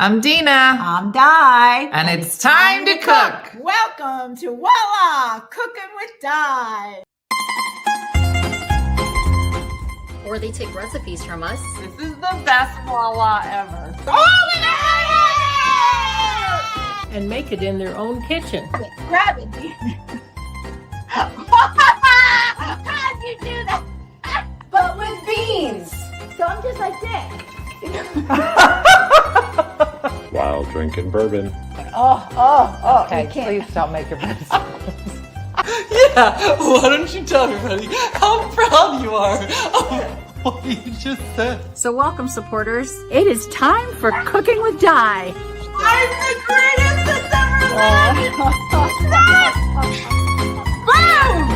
I'm Dina. I'm Di. And it's time to cook. Welcome to Voila! Cooking with Di. Or they take recipes from us. This is the best voila ever. And make it in their own kitchen. Grab it. How'd you do that? But with beans. So I'm just like Dick. While drinking bourbon. Oh. Okay, You can't. please don't make your best. Yeah, why don't you tell everybody how proud you are of what you just said? So welcome, supporters. It is time for Cooking with Di. I'm the greatest that's ever lived! Boom!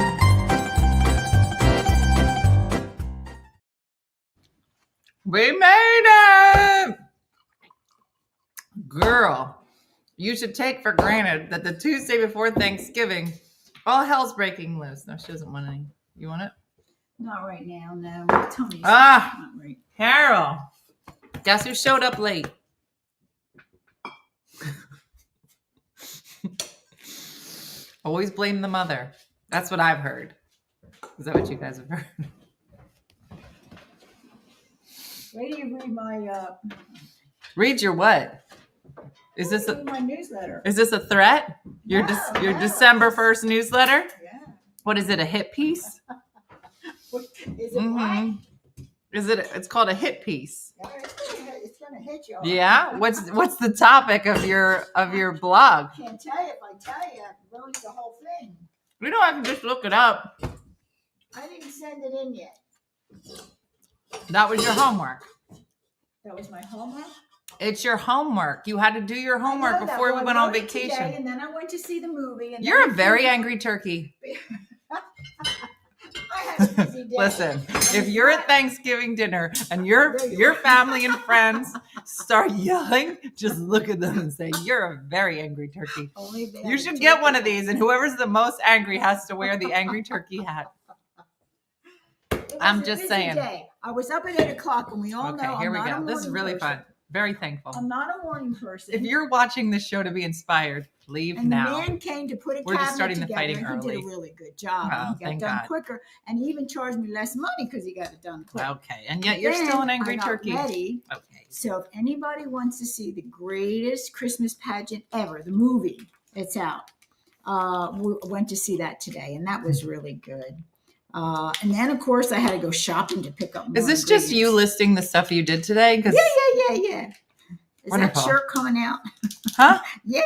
We made it! Girl, you should take for granted that the Tuesday before Thanksgiving, all hell's breaking loose. No, she doesn't want any. You want it? Not right now, no. Tell me. Ah. Not right. Carol, guess who showed up late? Always blame the mother. That's what I've heard. Is that what you guys have heard? Wait till you read my Read your what? Is this read my newsletter. a threat? Your No, your no. December 1st newsletter? Yeah. What is it? A hit piece? Is it right? Is it? It's called a hit piece. Yeah, it's gonna hit you. Yeah. What's the topic of your blog? I can't tell you. If I tell you, it ruins the whole thing. You know, I can just look it up. I didn't send it in yet. That was your homework. That was my homework. It's your homework. You had to do your homework before we went on vacation. Today, and then I went to see the movie. And You're then a very angry turkey. I had a busy day. Listen, if you're at Thanksgiving dinner and your family and friends start yelling, just look at them and say, "You're a very angry turkey." Only they You had should a get turkey. one of these, and whoever's the most angry has to wear the angry turkey hat. It was I'm a just busy saying. day. I was up at 8:00, and we all Okay, know here we I'm not go. a This is morning really person. fun. Very thankful. I'm not a morning person. If you're watching this show to be inspired, leave and now. the man came to put a We're just cabinet starting the together, fighting and he early. did a really good job. Oh, and he got thank done God. quicker, and he even charged me less money because he got it done quick. Okay, and yet you're still an angry I got turkey. ready. Okay. So if anybody wants to see the greatest Christmas pageant ever, the movie, it's out. We went to see that today, and that was really good. And then, of course, I had to go shopping to pick up more Is this just you ingredients. listing the stuff you did today? 'Cause- Yeah. Is Wonderful. that shirt coming out? Huh? Yeah.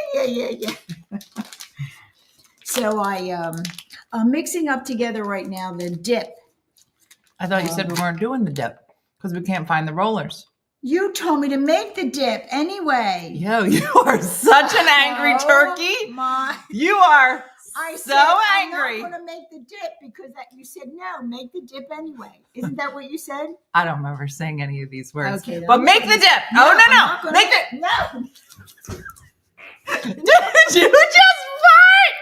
So I'm mixing up together right now the dip. I thought you said we weren't doing the dip because we can't find the rollers. You told me to make the dip anyway. Yo, you are such an angry Oh, turkey. You are I so said, angry. I'm not going to make the dip because you said no, make the dip anyway. Isn't that what you said? I don't remember saying any of these words. Okay, then but I'm make gonna- the dip. No, Oh, I'm no. not gonna- Make it. No. Did you just fart?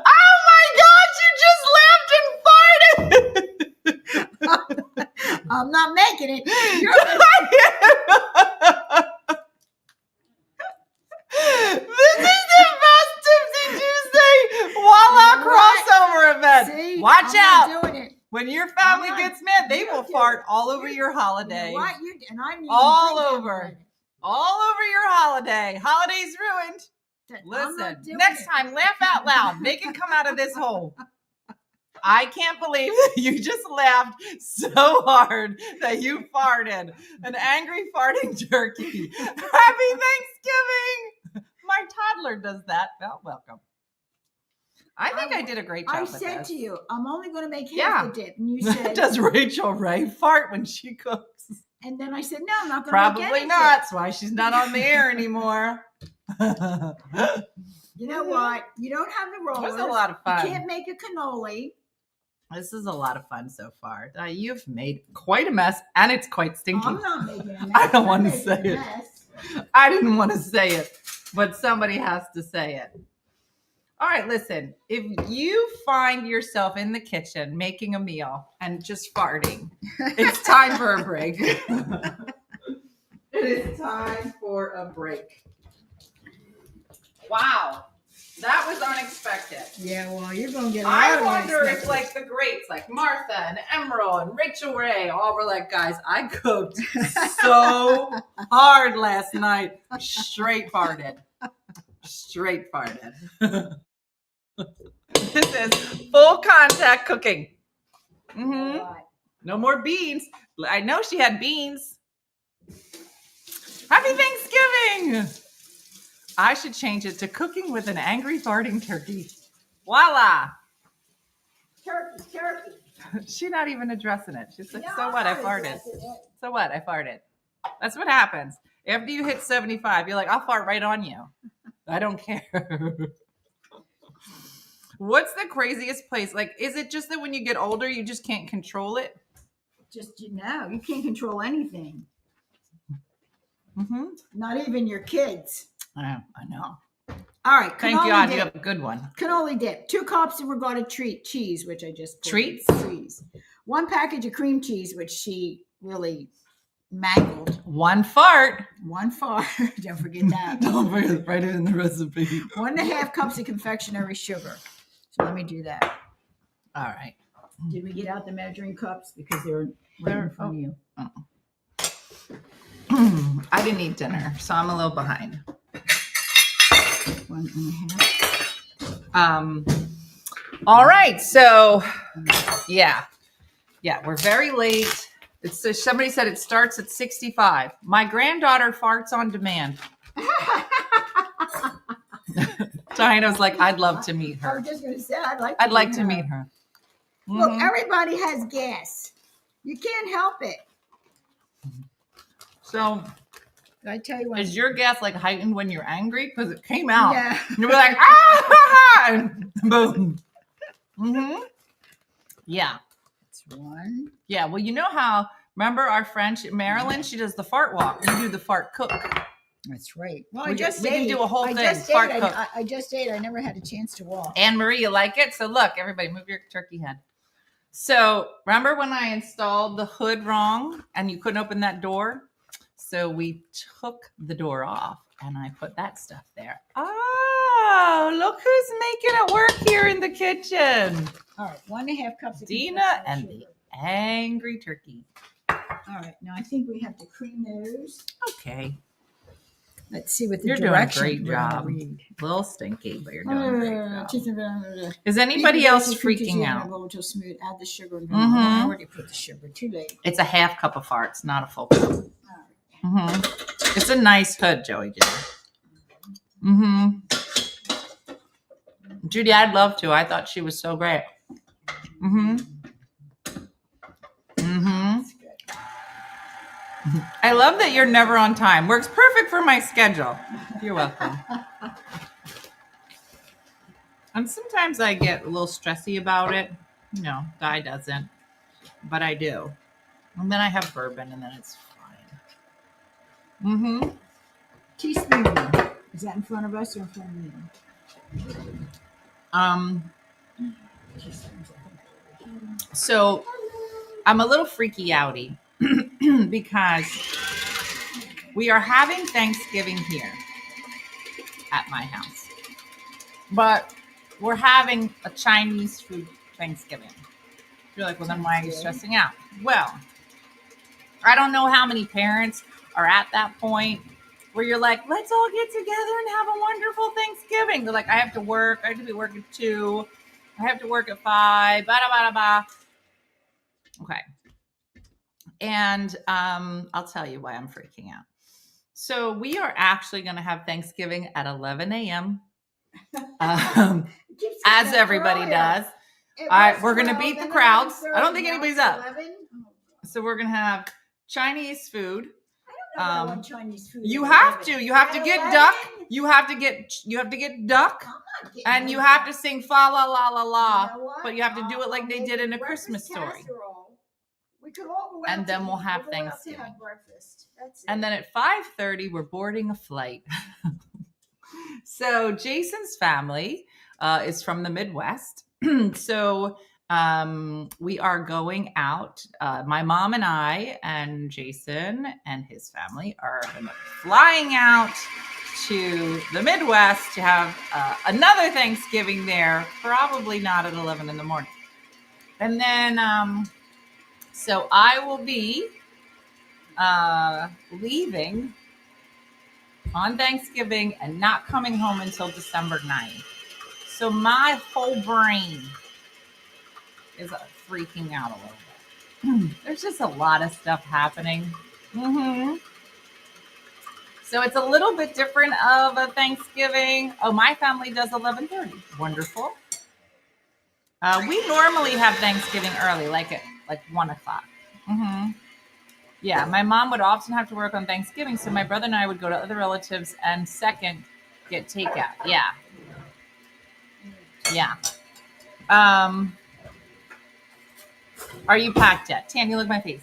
Oh my gosh, you just laughed and farted. I'm not making it. You're This is the best Tipsy Tuesday Voila You know what? crossover event. See, Watch I'm out. not doing it. When your family I'm not- gets mad, they you will do fart it. all over your You holiday. know what? And I need All to drink over. that All over your holiday. Holiday's ruined. already. I'm Listen, not doing next it. time, laugh out loud. Make it come out of this hole. I can't believe that you just laughed so hard that you farted. An angry farting turkey. Happy Thanksgiving. My toddler does that. Well, welcome. I think I did a great job I with said this. to you, I'm only going to make half Yeah. the dip. And you said, Does Rachel Ray fart when she cooks? and then I said, no, I'm not going to Probably make any not. dip. That's why she's not on the air anymore. You know what? You don't have the It rollers. was a lot of You fun. can't make a cannoli. This is a lot of fun so far. You've made quite a mess, and it's quite stinky. I'm not making a mess. I don't I'm want to making say a it. mess. I didn't want to say it, but somebody has to say it. All right, listen. If you find yourself in the kitchen making a meal and just farting, it's time for a break. It is time for a break. Wow. That was unexpected. Yeah, well, you're going to get a lot I of wonder if unexpected. like the greats, like Martha and Emerald and Rachel Ray, all were like, guys, I cooked so hard last night. Straight farted. Straight farted. This is full contact cooking. Mm-hmm. No more beans. I know she had beans. Happy Thanksgiving. I should change it to cooking with an angry farting turkey. Voila. Turkey. She's not even addressing it. She's like, No, so what? I I'm not farted. addressing it. So what? I farted. That's what happens. After you hit 75, you're like, I'll fart right on you. I don't care. What's the craziest place? Like, is it just that when you get older, you just can't control it? Just, you can't control anything. Mm-hmm. Not even your kids. I know. All right. Thank cannoli God dip. you have a good one. Cannoli dip. 2 cups of regatta cheese, which I just put. Treats? Cheese. 1 package of cream cheese, which she really mangled. 1 fart. 1 fart. Don't forget that. Don't forget to write it in the recipe. 1.5 cups of confectionery sugar. So let me do that. All right. Did we get out the measuring cups? Because they're right in front of you. I didn't eat dinner, so I'm a little behind. 1.5. All right. So, yeah, we're very late. It's somebody said it starts at 65. My granddaughter farts on demand. Diana's like, I'd love to meet I her. was just going to say, I'd like to meet her. Look, Mhm. everybody has gas. You can't help it. So, I tell you what. is your gas like heightened when you're angry? Because it came out. Yeah. You'll be like, ah, and boom. Mm-hmm. Yeah. It's 1. Yeah. Well, you know how, remember our friend Marilyn? She does the fart walk. We do the fart cook. That's right. Well, We can do a whole thing. Just Fart ate. cook. I just ate. I never had a chance to walk. Anne Marie, you like it? So look, everybody, move your turkey head. So remember when I installed the hood wrong and you couldn't open that door? So we took the door off and I put that stuff there. Oh, look who's making it work here in the kitchen. All right, 1.5 cups of Dina confectionery and sugar. the angry turkey. All right, now I think we have to cream those. Okay. Let's see what the You're doing a direction great we're gonna job. read. A little stinky, but you're doing a great job. Is Beat anybody the else basic fruit juice freaking in a out? bowl till smooth. Add the sugar and Mhm. I already put the sugar. Too late. It's a half cup of farts, not a full cup. All right. Mm-hmm. It's a nice hood, Joey J. Mm-hmm. Judy, I'd love to. I thought she was so great. Mm-hmm. Mm-hmm. That's good. I love that you're never on time. Works perfect for my schedule. You're welcome. And sometimes I get a little stressy about it. You know, Guy doesn't. But I do. And then I have bourbon and then it's fine. Mm-hmm. Teaspoon. Is that in front of us or in front of me? So I'm a little freaky outy because we are having Thanksgiving here at my house, but we're having a Chinese food Thanksgiving. You're like, well, then why are you stressing out? Well, I don't know how many parents are at that point where you're like, let's all get together and have a wonderful Thanksgiving. They're like, I have to work. I have to be working at 2. I have to work at 5. Bada, bada, bada. Okay. And I'll tell you why I'm freaking out. So we are actually going to have Thanksgiving at 11 a.m. As everybody does. We're going to beat the crowds. I don't think anybody's up. 11? So we're going to have Chinese food. I don't know Chinese food. You at have 11. to. You have to At get 11? duck. You have to get duck. I'm not getting And no you have duck. to sing fa la la la la. You know what? But you have to do it like they Maybe did in a breakfast Christmas story. casserole. We could all go out And then to we'll eat. have We'll go out to Thanksgiving. have breakfast. That's it. And then at 5:30, we're boarding a flight. So Jason's family is from the Midwest. So We are going out. My mom and I and Jason and his family are gonna be flying out to the Midwest to have another Thanksgiving there, probably not at 11 in the morning. And then, so I will be leaving on Thanksgiving and not coming home until December 9th. So my whole brain is freaking out a little bit. There's just a lot of stuff happening. So it's a little bit different of a Thanksgiving. Oh, my family does 11:30. Wonderful. We normally have Thanksgiving early, like at 1:00. Yeah, my mom would often have to work on Thanksgiving, so my brother and I would go to other relatives and second get takeout. Yeah. Are you packed yet? Tanya, look at my face.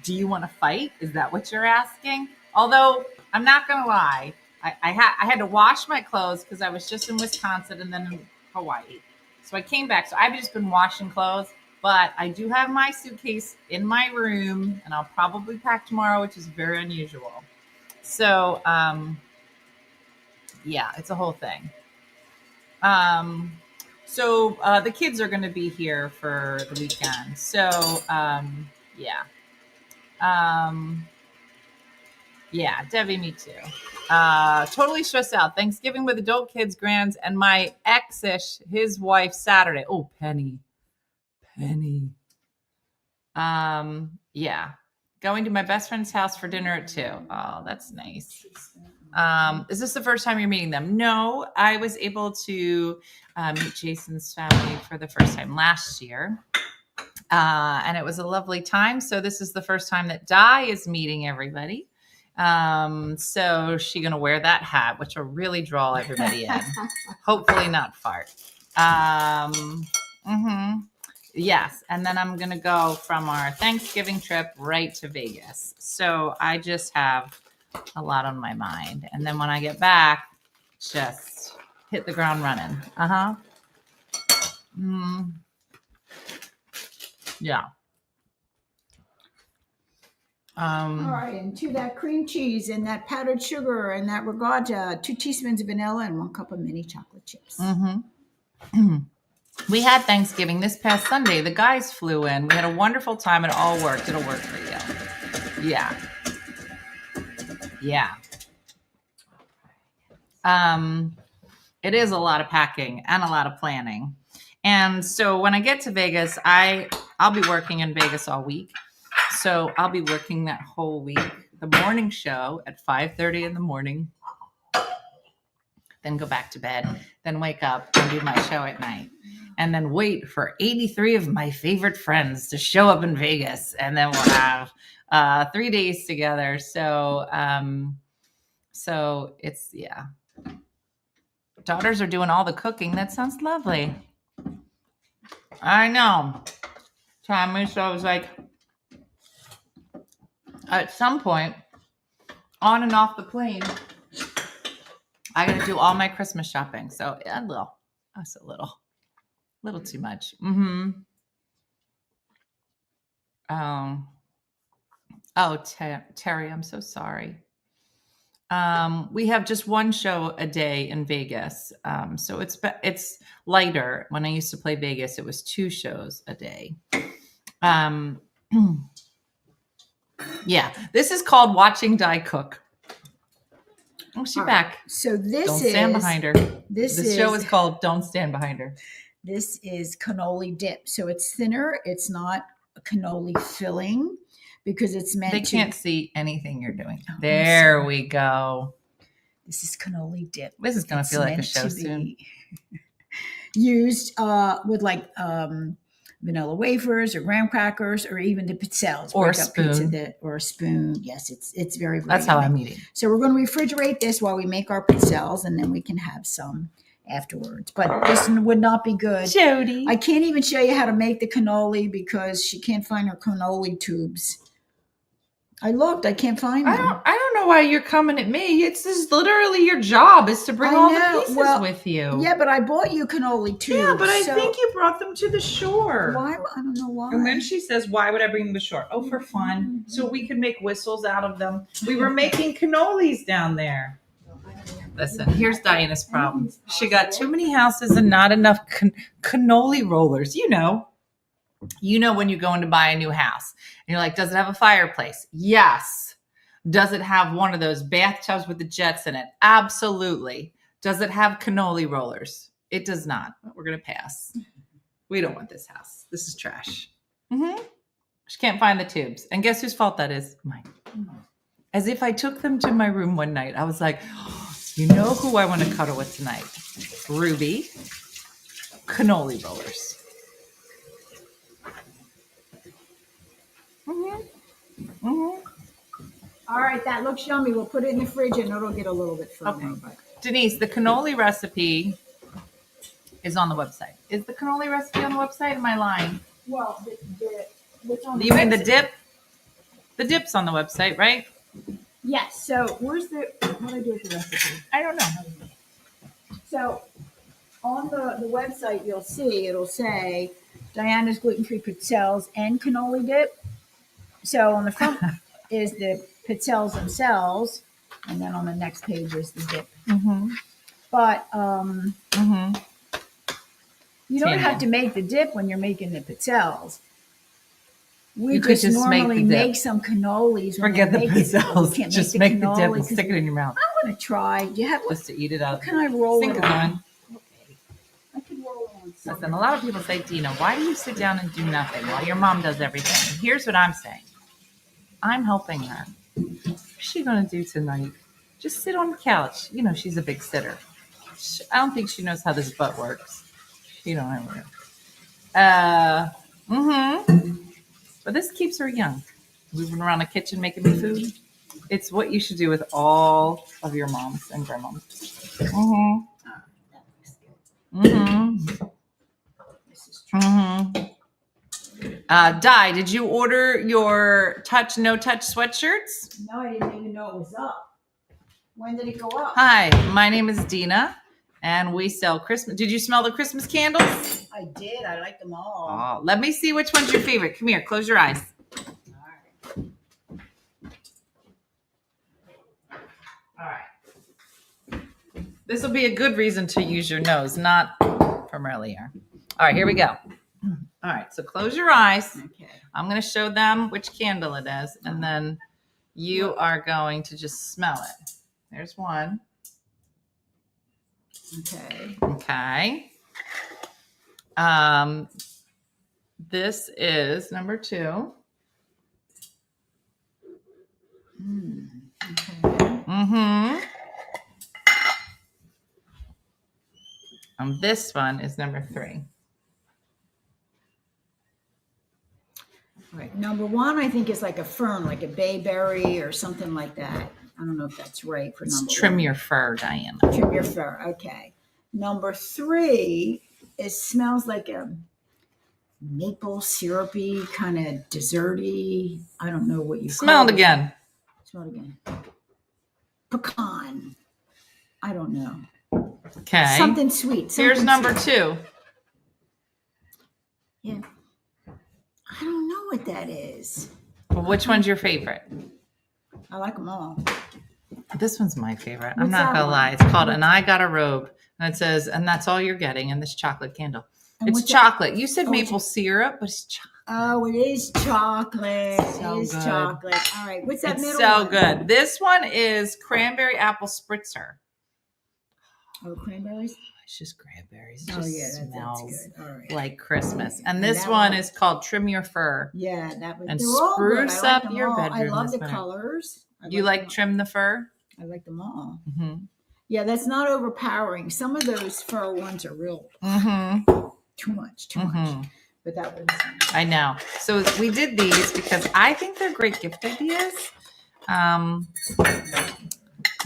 Do you want to fight? Is that what you're asking? Although I'm not gonna lie, I had to wash my clothes because I was just in Wisconsin and then in Hawaii. So I came back. So I've just been washing clothes, but I do have my suitcase in my room and I'll probably pack tomorrow, which is very unusual. So yeah, it's a whole thing. So the kids are gonna be here for the weekend. So yeah. Yeah, Debbie, me too. Totally stressed out. Thanksgiving with adult kids, grands, and my ex-ish, his wife, Saturday. Oh, Penny. Yeah. Going to my best friend's house for dinner at 2. Oh, that's nice. Is this the first time you're meeting them? No, I was able to meet Jason's family for the first time last year. And it was a lovely time. So this is the first time that Di is meeting everybody. So she's going to wear that hat, which will really draw everybody in. Hopefully not fart. Yes. And then I'm going to go from our Thanksgiving trip right to Vegas. So I just have a lot on my mind. And then when I get back, just hit the ground running. Yeah. All right, and to that cream cheese and that powdered sugar and that regatta, 2 teaspoons of vanilla and 1 cup of mini chocolate chips. We had Thanksgiving this past Sunday. The guys flew in. We had a wonderful time. It all worked. It'll work for you. Yeah. It is a lot of packing and a lot of planning. And so when I get to Vegas, I'll be working in Vegas all week. So I'll be working that whole week. The morning show at 5:30 in the morning. Then go back to bed. Then wake up and do my show at night. And then wait for 83 of my favorite friends to show up in Vegas. And then we'll have 3 days together. So it's, yeah. Daughters are doing all the cooking. That sounds lovely. I know. Tammy, so I was like, at some point, on and off the plane, I got to do all my Christmas shopping. So that's a little too much. Oh, Terry, I'm so sorry. We have just one show a day in Vegas. So it's lighter. When I used to play Vegas, it was 2 shows a day. Yeah, this is called Watching Di Cook. Oh, she's back. So Don't stand behind her. This show is called Don't Stand Behind Her. This is cannoli dip. So it's thinner. It's not a cannoli filling because it's meant They to... can't see anything you're doing. There we go. This is cannoli dip. This is going to feel like a show soon. Used with like vanilla wafers or graham crackers or even the pizzelles. Or a spoon. Or a spoon. Yes, it's very, very That's how yummy. I'm eating. So we're going to refrigerate this while we make our pizzelles, and then we can have some afterwards. But this would not be good. Jody. I can't even show you how to make the cannoli because she can't find her cannoli tubes. I looked. I can't find them. I don't know why you're coming at me. It's just literally your job is to bring I all know. the pieces Well, with you. Yeah, but I bought you cannoli too. Yeah, but I so think you brought them to the shore. Why? I don't know why. And then she says, why would I bring them to shore? Oh, for fun. So we could make whistles out of them. We were making cannolis down there. Listen, here's Diana's problem. She got too many houses and not enough cannoli rollers. You know when you're going to buy a new house. And you're like, does it have a fireplace? Yes. Does it have one of those bathtubs with the jets in it? Absolutely. Does it have cannoli rollers? It does not. We're going to pass. We don't want this house. This is trash. Mm-hmm. She can't find the tubes. And guess whose fault that is? Mine. As if I took them to my room one night. I was like, you know who I want to cuddle with tonight? Ruby. Cannoli rollers. Mm-hmm. Mm-hmm. All right, that looks yummy. We'll put it in the fridge and it'll get a little bit firmer. Okay. But Denise, the cannoli recipe is on the website. Is the cannoli recipe on the website? Am I lying? well, what's on You mean the dip? The dip's on the website, right? Yes. So where's what do I do with the recipe? I don't know. So on the website, it'll say Diana's gluten-free pizzelles and cannoli dip. So on the front is the pizzelles themselves, and then on the next page is the dip. Mm-hmm. But Mm-hmm. you don't Tanya. have to make the dip when you're making the pizzelles. We You could just make normally the dip. make some cannolis. when Forget the we make it. We pizzelles. can't Just make the dip cannoli and 'cause stick it in your mouth. I'm gonna try. Do you have Just to eat it out. What can I roll Sink it is on? on. Okay. I could roll it on something. Listen, a lot of people say, Dina, why do you sit down and do nothing while your mom does everything? And here's what I'm saying. I'm helping her. What's she going to do tonight? Just sit on the couch. You know, she's a big sitter. I don't think she knows how this butt works. She don't have it. But this keeps her young. Moving around the kitchen, making me food. It's what you should do with all of your moms and grandmoms. This is true. Di, did you order your no touch sweatshirts? No, I didn't even know it was up. When did it go up? Hi, my name is Dina, and we sell Christmas. Did you smell the Christmas candles? I did. I like them all. Oh, let me see which one's your favorite. Come here, close your eyes. All right. This will be a good reason to use your nose, not from earlier. All right, here we go. All right, so close your eyes. Okay. I'm going to show them which candle it is, and then you are going to just smell it. There's one. Okay. Okay. This is number 2. Okay. And this one is number 3. All right. Number 1, I think is like a fern, like a bayberry or something like that. I don't know if that's right for number 1. Trim your fur, Diana. Trim your fur. Okay. Number 3, it smells like a maple syrupy kind of desserty. I don't know what you Smell call it again. Smell it again. Pecan. I don't know. Okay. Something sweet. Here's something number sweet. 2. Yeah. I don't know what that is. Well, which one's your favorite? I like them all. This one's my favorite. I'm What's not that gonna one? lie. It's called "And I Got a Robe," and it says, "And that's all you're getting in this chocolate candle." And It's what's that? chocolate. You said Oh, maple syrup, but it's chocolate. Oh, it is chocolate. So it is good. chocolate. All right. What's that It's middle so one? good. This one is cranberry apple spritzer. Oh, cranberries? It's just cranberries. It Oh, just yeah. That's smells good. All right. like Christmas. And And this that one one- is called Trim Your Fur. Yeah, that was. And they're all good. spruce I like up them your all. I bedroom love this the winter. colors. You like them Trim the Fur? all. I like them all. Mm-hmm. Yeah, that's not overpowering. Some of those fur ones are real Mm-hmm. too much. Mm-hmm. But that was. I know. So we did these because I think they're great gift ideas.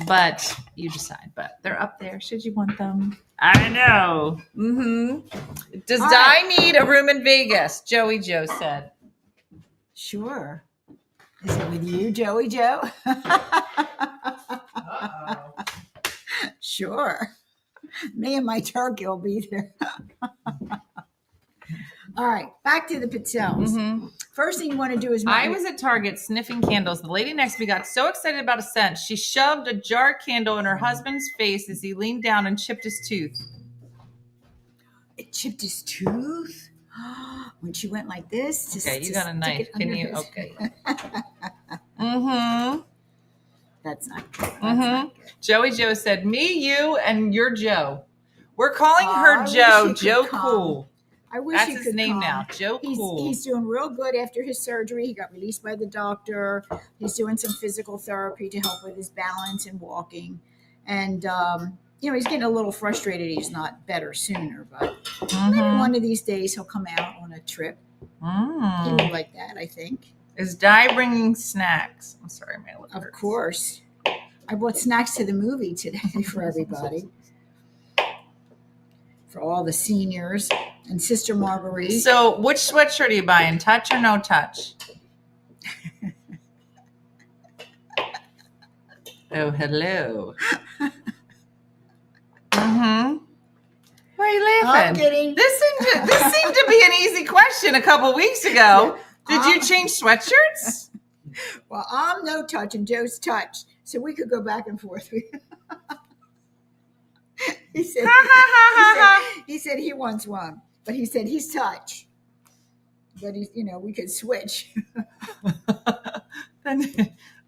But you decide. But they're up there. Should you want them? I know. Mm-hmm. Does All Di need a room in Vegas? Joey Joe said. Sure. Is it with you, Joey Joe? Uh-oh. Sure. Me and my turkey will be there. All right, back to the Patels. Mm-hmm. First thing you want to do is I was at Target sniffing candles. The lady next to me got so excited about a scent, she shoved a jar candle in her husband's face as he leaned down and chipped his tooth. It chipped his tooth when she went like this. Okay, you got a stick knife. it Can under you? his- Okay. Mm-hmm. That's not good. That's Mm-hmm. not good. Joey Joe said, "Me, you, and your Joe." We're calling I her wish Joe. he could Joe come. Cool. I wish That's he his could name come. now. Joe Cool. He's doing real good after his surgery. He got released by the doctor. He's doing some physical therapy to help with his balance and walking. And, he's getting a little frustrated he's not better sooner. But maybe one of these days he'll come out on a trip. He Mm. would like that, I think. Is Di bringing snacks? I'm sorry, my lip Of hurts. course. I bought snacks to the movie today for everybody. For all the seniors and Sister Marguerite. So, which sweatshirt are you buying? Touch or no touch? Oh, hello. Mm-hmm. Why are you I'm laughing? kidding. This seemed to be an easy question a couple weeks ago. Did you change sweatshirts? Well, I'm no touch and Joe's touch, so we could go back and forth. he said he said he wants one, but he said he's touch. But he's we could switch.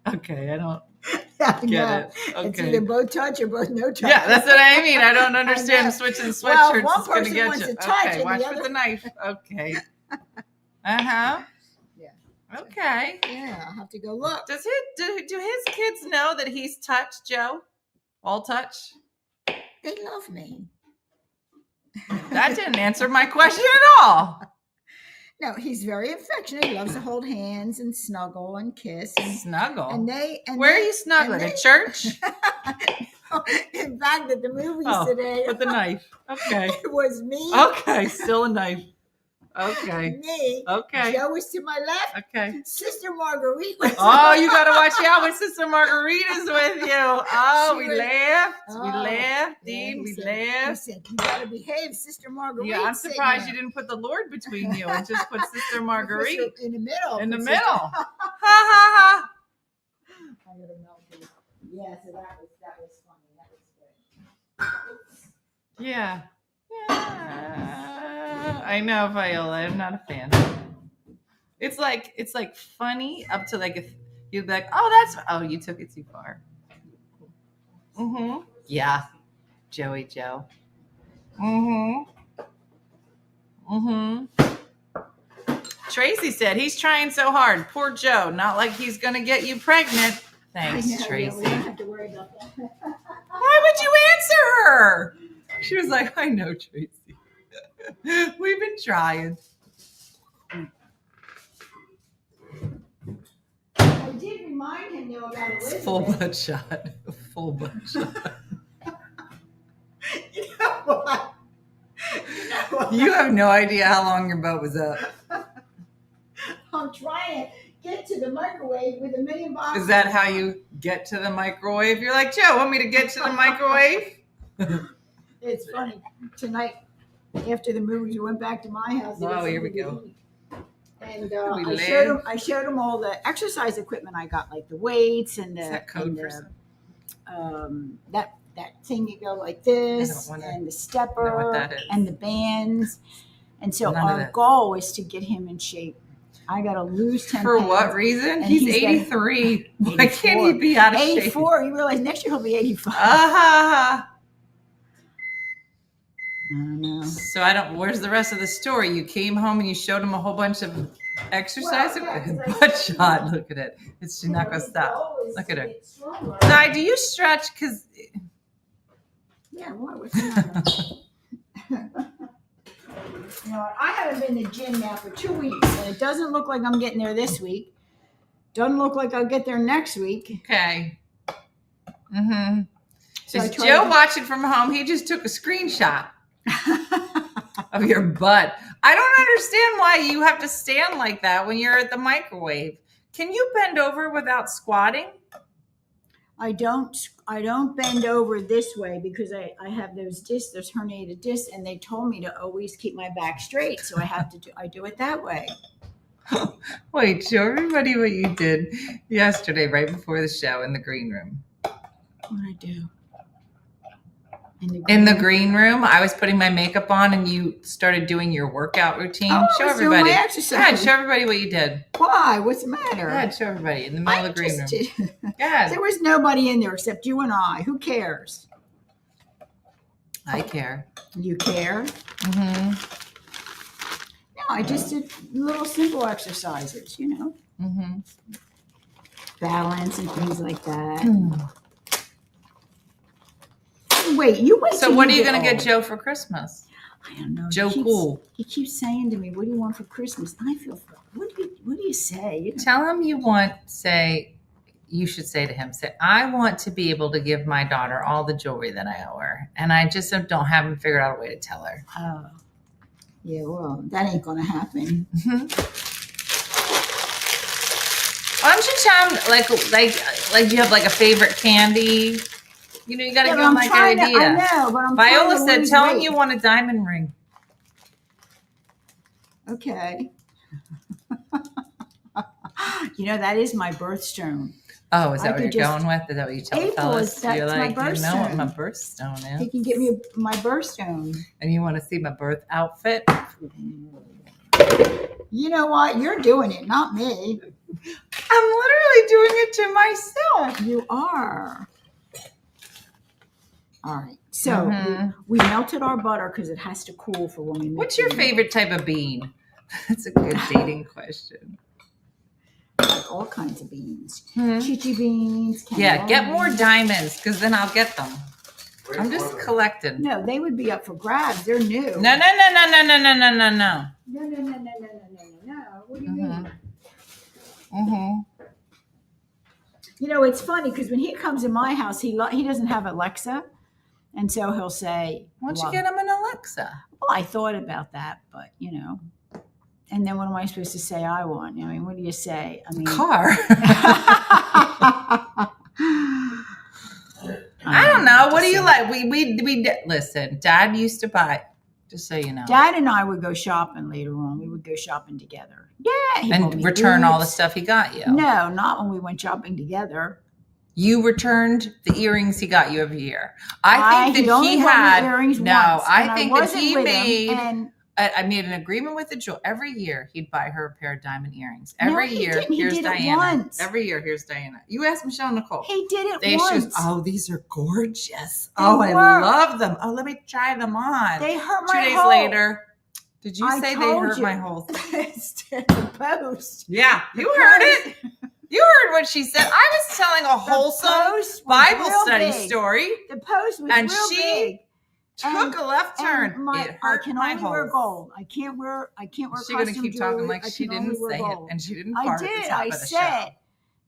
Okay, I don't I get know. it. It's Okay. either both touch or both no touch. Yeah, that's what I mean. I don't understand know. switching Well, sweatshirts one is going to person get wants you. to touch Okay, and watch the with other- the knife. Okay. Uh-huh. Yeah. Okay. Yeah, I'll have to go look. Do his kids know that he's touch, Joe? All touch? They love me. That didn't answer my question at all. No, he's very affectionate. He loves to hold hands and snuggle and kiss. Snuggle. Where are you snuggling? At church? In fact, at the movies Oh, today, with the knife. Okay. it was me. Okay, still a knife. Okay. Me. Okay. Joe was to my left. Okay. Sister Marguerite was. Oh, you got to watch out when Sister Margarita's with you. Oh, She we was- laughed. We Oh, laughed, yeah, Dean. he We said- laughed. He said, "You gotta behave, Sister Marguerite." Yeah, I'm surprised you didn't put the Lord between you and just put Sister Marguerite in the middle. in the Put middle. Sister- Ha ha I gotta melt it. Yeah, so that was funny. That was good. ha. Yeah. I know, Viola. I'm not a fan. It's like funny up to like if you'd be like, you took it too far. Mm-hmm. Yeah. Joey Joe. Mm-hmm. Mm-hmm. Tracy said he's trying so hard. Poor Joe. Not like he's gonna get you pregnant. Thanks, I know, Tracy. we don't have to worry about that. Why would you answer her? She was like, I know, Tracy. We've been trying. I did remind him though about Elizabeth. Full butt shot. Full butt shot. You know what? You know what? You have no idea how long your butt was up. I'm trying to get to the microwave with a million boxes. Is that how you get to the microwave? You're like, Joe, want me to get to the microwave? It's funny. Tonight, after the movies, we went back to my house. and Oh, did here we something go. to eat. And We I showed him all the exercise equipment I got, like the weights and Is the that code and for the, something? that thing you go like this, wanna and the know stepper what that is. and the bands. And so None of our that. goal is to get him in shape. I got to lose 10 For pounds. what reason? And He's he's got- 83. Why can't he be out of shape? 84. You realize next year he'll be 85. Ah. I know. So where's the rest of the story? You came home and you showed him a whole bunch of exercise Well, yeah, 'cause I- butt shot. Look at it. It's she's not gonna His stop. goal is Look to at her. get stronger. Di, do you stretch? Cause Yeah, what? What's the matter? You know, I haven't been to the gym now for 2 weeks, and it doesn't look like I'm getting there this week. Doesn't look like I'll get there next week. okay. Mm-hmm. So I Is tried Joe to- watching from home? He just took a screenshot of your butt. I don't understand why you have to stand like that when you're at the microwave. Can you bend over without squatting? I don't bend over this way because I have those herniated discs, and they told me to always keep my back straight. So I do it that way. Wait, show everybody what you did yesterday, right before the show in the green room. What I do? In the green room, I was putting my makeup on, and you started doing your workout routine. Oh, show I was doing everybody. my exercise. Go ahead, show everybody what you did. Why? What's the matter? Go ahead, show everybody in the middle of the green room. room. Go ahead. There was nobody in there except you and I. Who cares? I care. You care? Mm-hmm. No, I just did little simple exercises, Mm-hmm. balance and things like that. Wait, you wait. So till what are you get going to get old. Joe for Christmas? I don't know. Joe Cool. He keeps saying to me, "What do you want for Christmas?" I feel. What do you say? Tell him you should say to him, I want to be able to give my daughter all the jewelry that I owe her. And I just haven't figured out a way to tell her. Oh, yeah. Well, that ain't gonna happen. Why don't you tell him like you have like a favorite candy? You got to give him like an idea. I know, but I'm Viola trying to said, lose tell him weight. you want a diamond ring. Okay. That is my birthstone. Oh, is I that what could you're just- going with? Is that what you tell the April fellas? that's You're my like, you know what birthstone. my birthstone He is. can get me my birthstone. And you want to see my birth outfit? You know what? You're doing it, not me. I'm literally doing it to myself. You are. All right. So Mhm. we melted our butter because it has to cool for when we make What's your it. favorite type of bean? That's a good dating question. Like all kinds of beans. Hmm. Chichi beans. Yeah, get more cannellini. diamonds because then I'll get them. I'm just collecting. No, they would be up for grabs. They're new. No. No. What do you mean? Mm-hmm. It's funny because when he comes in my house, he doesn't have Alexa, and so he'll say, Why don't you get him an Alexa? Well, I thought about that, but And then what am I supposed to say? I want. What do you say? Car. I don't know. What do you like? We listen. Dad used to buy. Just so you know. Dad and I would go shopping later on. We would go shopping together. Yeah, he bought And me return all the boots. stuff he got you. No, not when we went shopping together. You returned the earrings he got you every year. I think that only he bought me had earrings no. once, I and think that wasn't he with him, made. and I made an agreement with the jewel. Every year he'd buy her a pair of diamond earrings. No, Every he year, didn't. He here's did it Diana. once. Every year, here's Diana. You asked Michelle and Nicole. he did it She once. goes, oh, these are gorgeous. They Oh, I were. love them. Oh, let me try them on. They hurt 2 my days hole. later, did you I say they told hurt you. my whole thing? It's the post. Yeah, The you heard post- it. You heard what she said. I was telling a The wholesome post was Bible real study big. story. The post was And real she big. Took a left turn. And It I hurt can my only wear holes. gold. I can't wear She's costume gonna keep talking jewelry. like I she can only didn't wear say it, gold. and she didn't I fart at the did. top I of the said.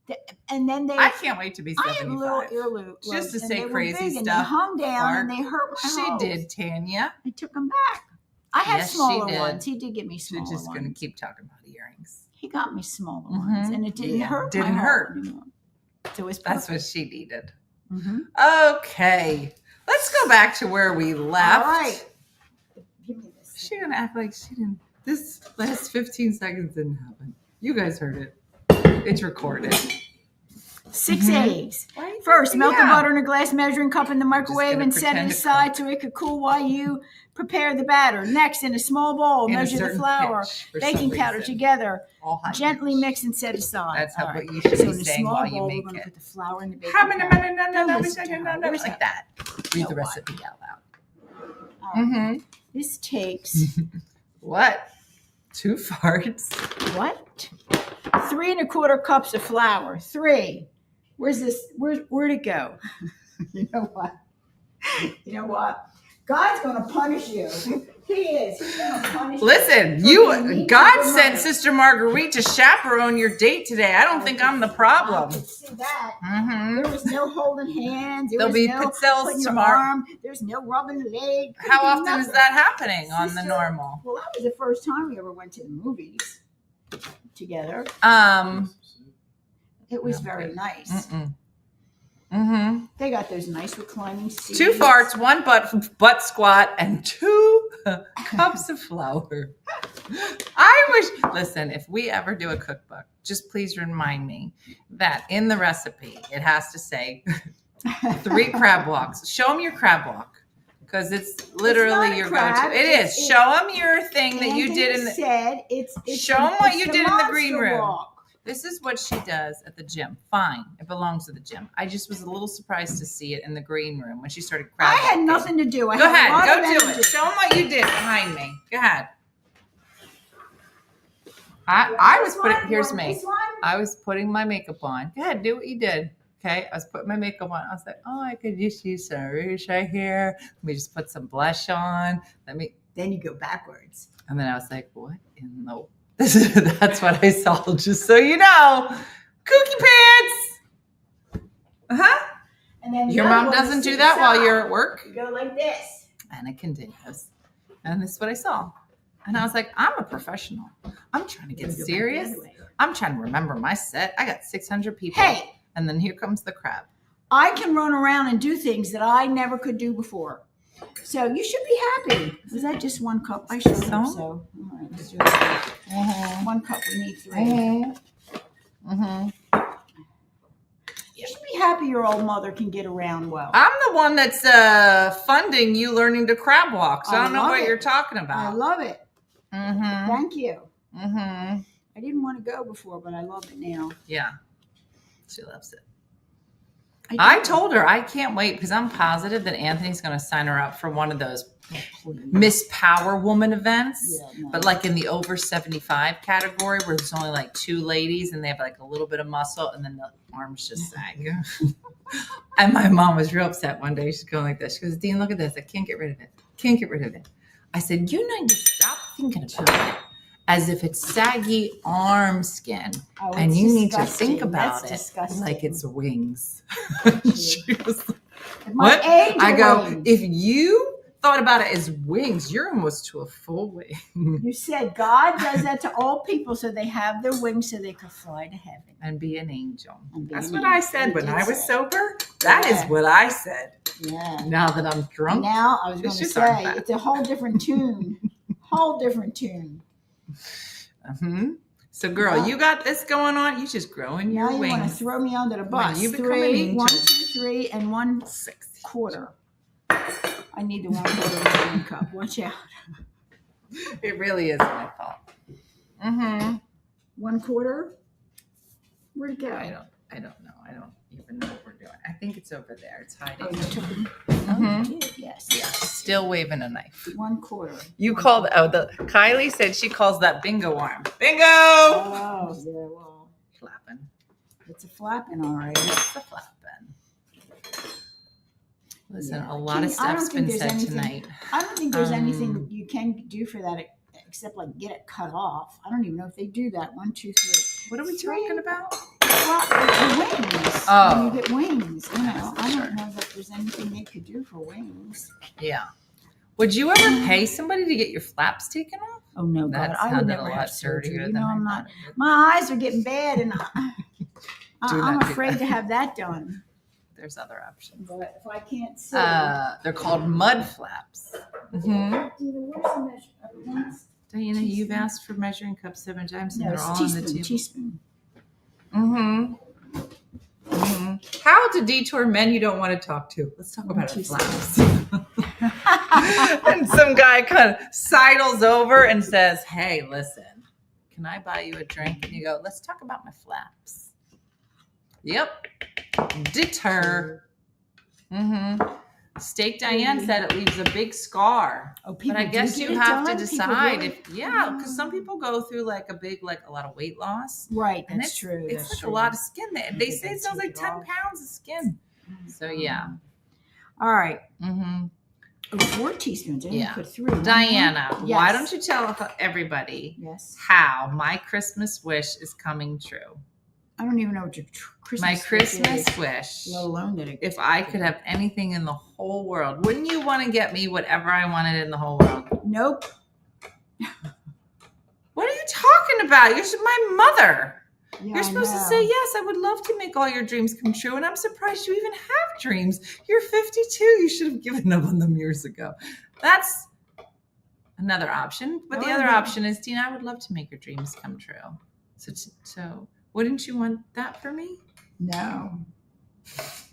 show. And then they. I can't wait to be I have little 75. earlobes. Just to and say they were crazy big, and they stuff, hung down fart. and they hurt my She holes. did, Tanya. I took them back. I had Yes, she smaller did. ones. He did get me She's smaller just ones. gonna keep talking about earrings. He got me smaller Mhm. ones, and it didn't Yeah, hurt. didn't my hurt. hole anymore. So it's That's perfect. what she needed. Mhm. Okay, let's go back to where we left. All right. Give me this. She's gonna act like she didn't. This last 15 seconds didn't happen. You guys heard it. It's recorded. 6 eggs. Right? First, melt the Yeah. butter in a glass measuring cup in the microwave gonna and set pretend it to aside so it could cool while you prepare the batter. Next, in a small bowl, In a measure the certain flour, pitch for baking some powder reason. together. All high Gently pitch. mix and set aside. That's how All right. what you should So be in a saying small while you bowl, we're make going to it. put the flour in the baking No, powder. no, listen to her. Where's like that? that. Read No, the what? recipe out loud. All right. Mm-hmm. This takes What? 2 farts? what? 3 1/4 cups of flour. 3. Where's this? Where'd it go? You know what? You know what? God's going to punish you. He is. He's going to punish you. Listen, for being mean to God your sent mother. Sister Marguerite to chaperone your date today. I don't think I'm the I problem. could see that. Mm-hmm. There was no holding hands. There There'll was be no pizzelles putting your tomorrow. arm. There's no rubbing the leg. Couldn't How do often is nothing. that happening on the Sister, normal? Well, that was the first time we ever went to the movies together. It was No, very good. nice. They got those nice reclining seats. 2 farts, 1 butt squat, and 2 cups of flour. Listen, if we ever do a cookbook, just please remind me that in the recipe, it has to say 3 crab walks. Show them your crab walk. Because it's literally not a your crab. go-to. It is. Show them your thing that you did in the. Show them what you did in the green room. Walk. This is what she does at the gym. Fine, it belongs to the gym. I just was a little surprised to see it in the green room when she started crab I had walking. nothing to do. Go ahead, go do it. Show them what you did behind me. Go ahead. I was putting. Here's me. I was putting my makeup on. Go ahead, do what you did. Okay, I was putting my makeup on. I was like, oh, I could just use some rouge right here. Let me just put some blush on. Then you go backwards. And then I was like, what in the? That's what I saw. Just so you know, kooky pants. And then Your mom doesn't do that while you're at work. You go like this. And it continues. And this is what I saw. And I was like, I'm a professional. I'm trying to get serious. I'm trying to remember my set. I got 600 people. Hey. And then here comes the crab. I can run around and do things that I never could do before. So you should be happy. Was that just 1 cup? I should hope so. All right, let's do it. 1 cup. We need 3. You should be happy your old mother can get around well. I'm the one that's funding you learning to crab walk. So I don't know what you're talking about. I love it. Thank you. Mm-hmm. I didn't want to go before, but I love it now. Yeah. She loves it. I told her I can't wait because I'm positive that Anthony's going to sign her up for one of those Miss Power Woman events, but like in the over 75 category where there's only like 2 ladies and they have like a little bit of muscle and then the arms just sag. And my mom was real upset one day. She's going like this. She goes, Dean, look at this. I can't get rid of it. Can't get rid of it. I said, you need to stop thinking about it as if it's saggy arm skin. Oh, and you need to disgusting. think about That's it disgusting. like it's wings. She was like, My what? age I go, wings. if you thought about it as wings, you're almost to a full wing. You said God does that to all people so they have their wings so they could fly to heaven. And be an angel. And be That's an what I angel. said You when did I was say. sober. That is Yeah. what I said. Yeah. Now that I'm drunk. Now I was going It's to just our say fact. it's a whole different tune. Whole different tune. So, girl, you got this going on. You just growing Now your you want to wings. throw me under the When bus. you become an 3, angel. 1, 2, 3, and 1 Sexy. quarter. I need the 1/4 cup. Watch out. It really is my fault. 1/4. Where'd it go? I don't know. I don't even know what we're doing. I think it's over there. It's hiding. Oh, you took it. Mhm. You did, yes. Yeah, still waving a knife. 1/4. You called. Kylie said she calls that bingo arm. Bingo. Oh, yeah. Well, Flapping. it's a flapping, all right. It's a flapping. Listen, Yeah. a lot of I don't stuff's think been there's said anything- tonight. I don't think there's anything that you can do for that except like get it cut off. I don't even know if they do that. 1, 2, 3. What are we 3. talking about? Well, the wings. Oh. When you get wings, you know. I Sure. don't know that there's anything they could do for wings. Yeah. Would you ever pay somebody to get your flaps taken off? Oh no, God! That I would sounded never a have lot surgery. dirtier You than know, I I'm thought not. it would. My eyes are getting bad, and Do I'm not do afraid that. to have that done. There's other options. But if I can't see, They're called mud flaps. Diana, where's the measurement? Diana, you've asked for measuring cups 7 times, and No, they're it's all on the table. teaspoon. How to detour men you don't want to talk to. Let's talk about our flaps. And some guy kind of sidles over and says, hey, listen, can I buy you a drink? And you go, let's talk about my flaps. Yep. Deter. Steak Diane said it leaves a big scar. Oh, But people I guess do you get it have to done? People decide really- if, because some people go through like a lot of weight loss. Right, And that's it's true. It's that's like true. a lot of skin. They They say can it sounds take like it 10 off. pounds of skin. So yeah. All right. Mm-hmm. Oh, 4 teaspoons. I didn't Yeah. put 3. Diana, why Yes. don't you tell everybody Yes. how my Christmas wish is coming true? I don't even know what your Christmas. My wish Christmas is, wish. let alone that it. If I could have anything in the whole world, wouldn't you want to get me whatever I wanted in the whole world? Nope. What are you talking about? You're my mother. Yeah, You're I supposed to know. say, yes, I would love to make all your dreams come true. And I'm surprised you even have dreams. You're 52. You should have given up on them years ago. That's another option. But the Oh, other yeah. option is, Dina, I would love to make your dreams come true. So wouldn't you want that for me? No.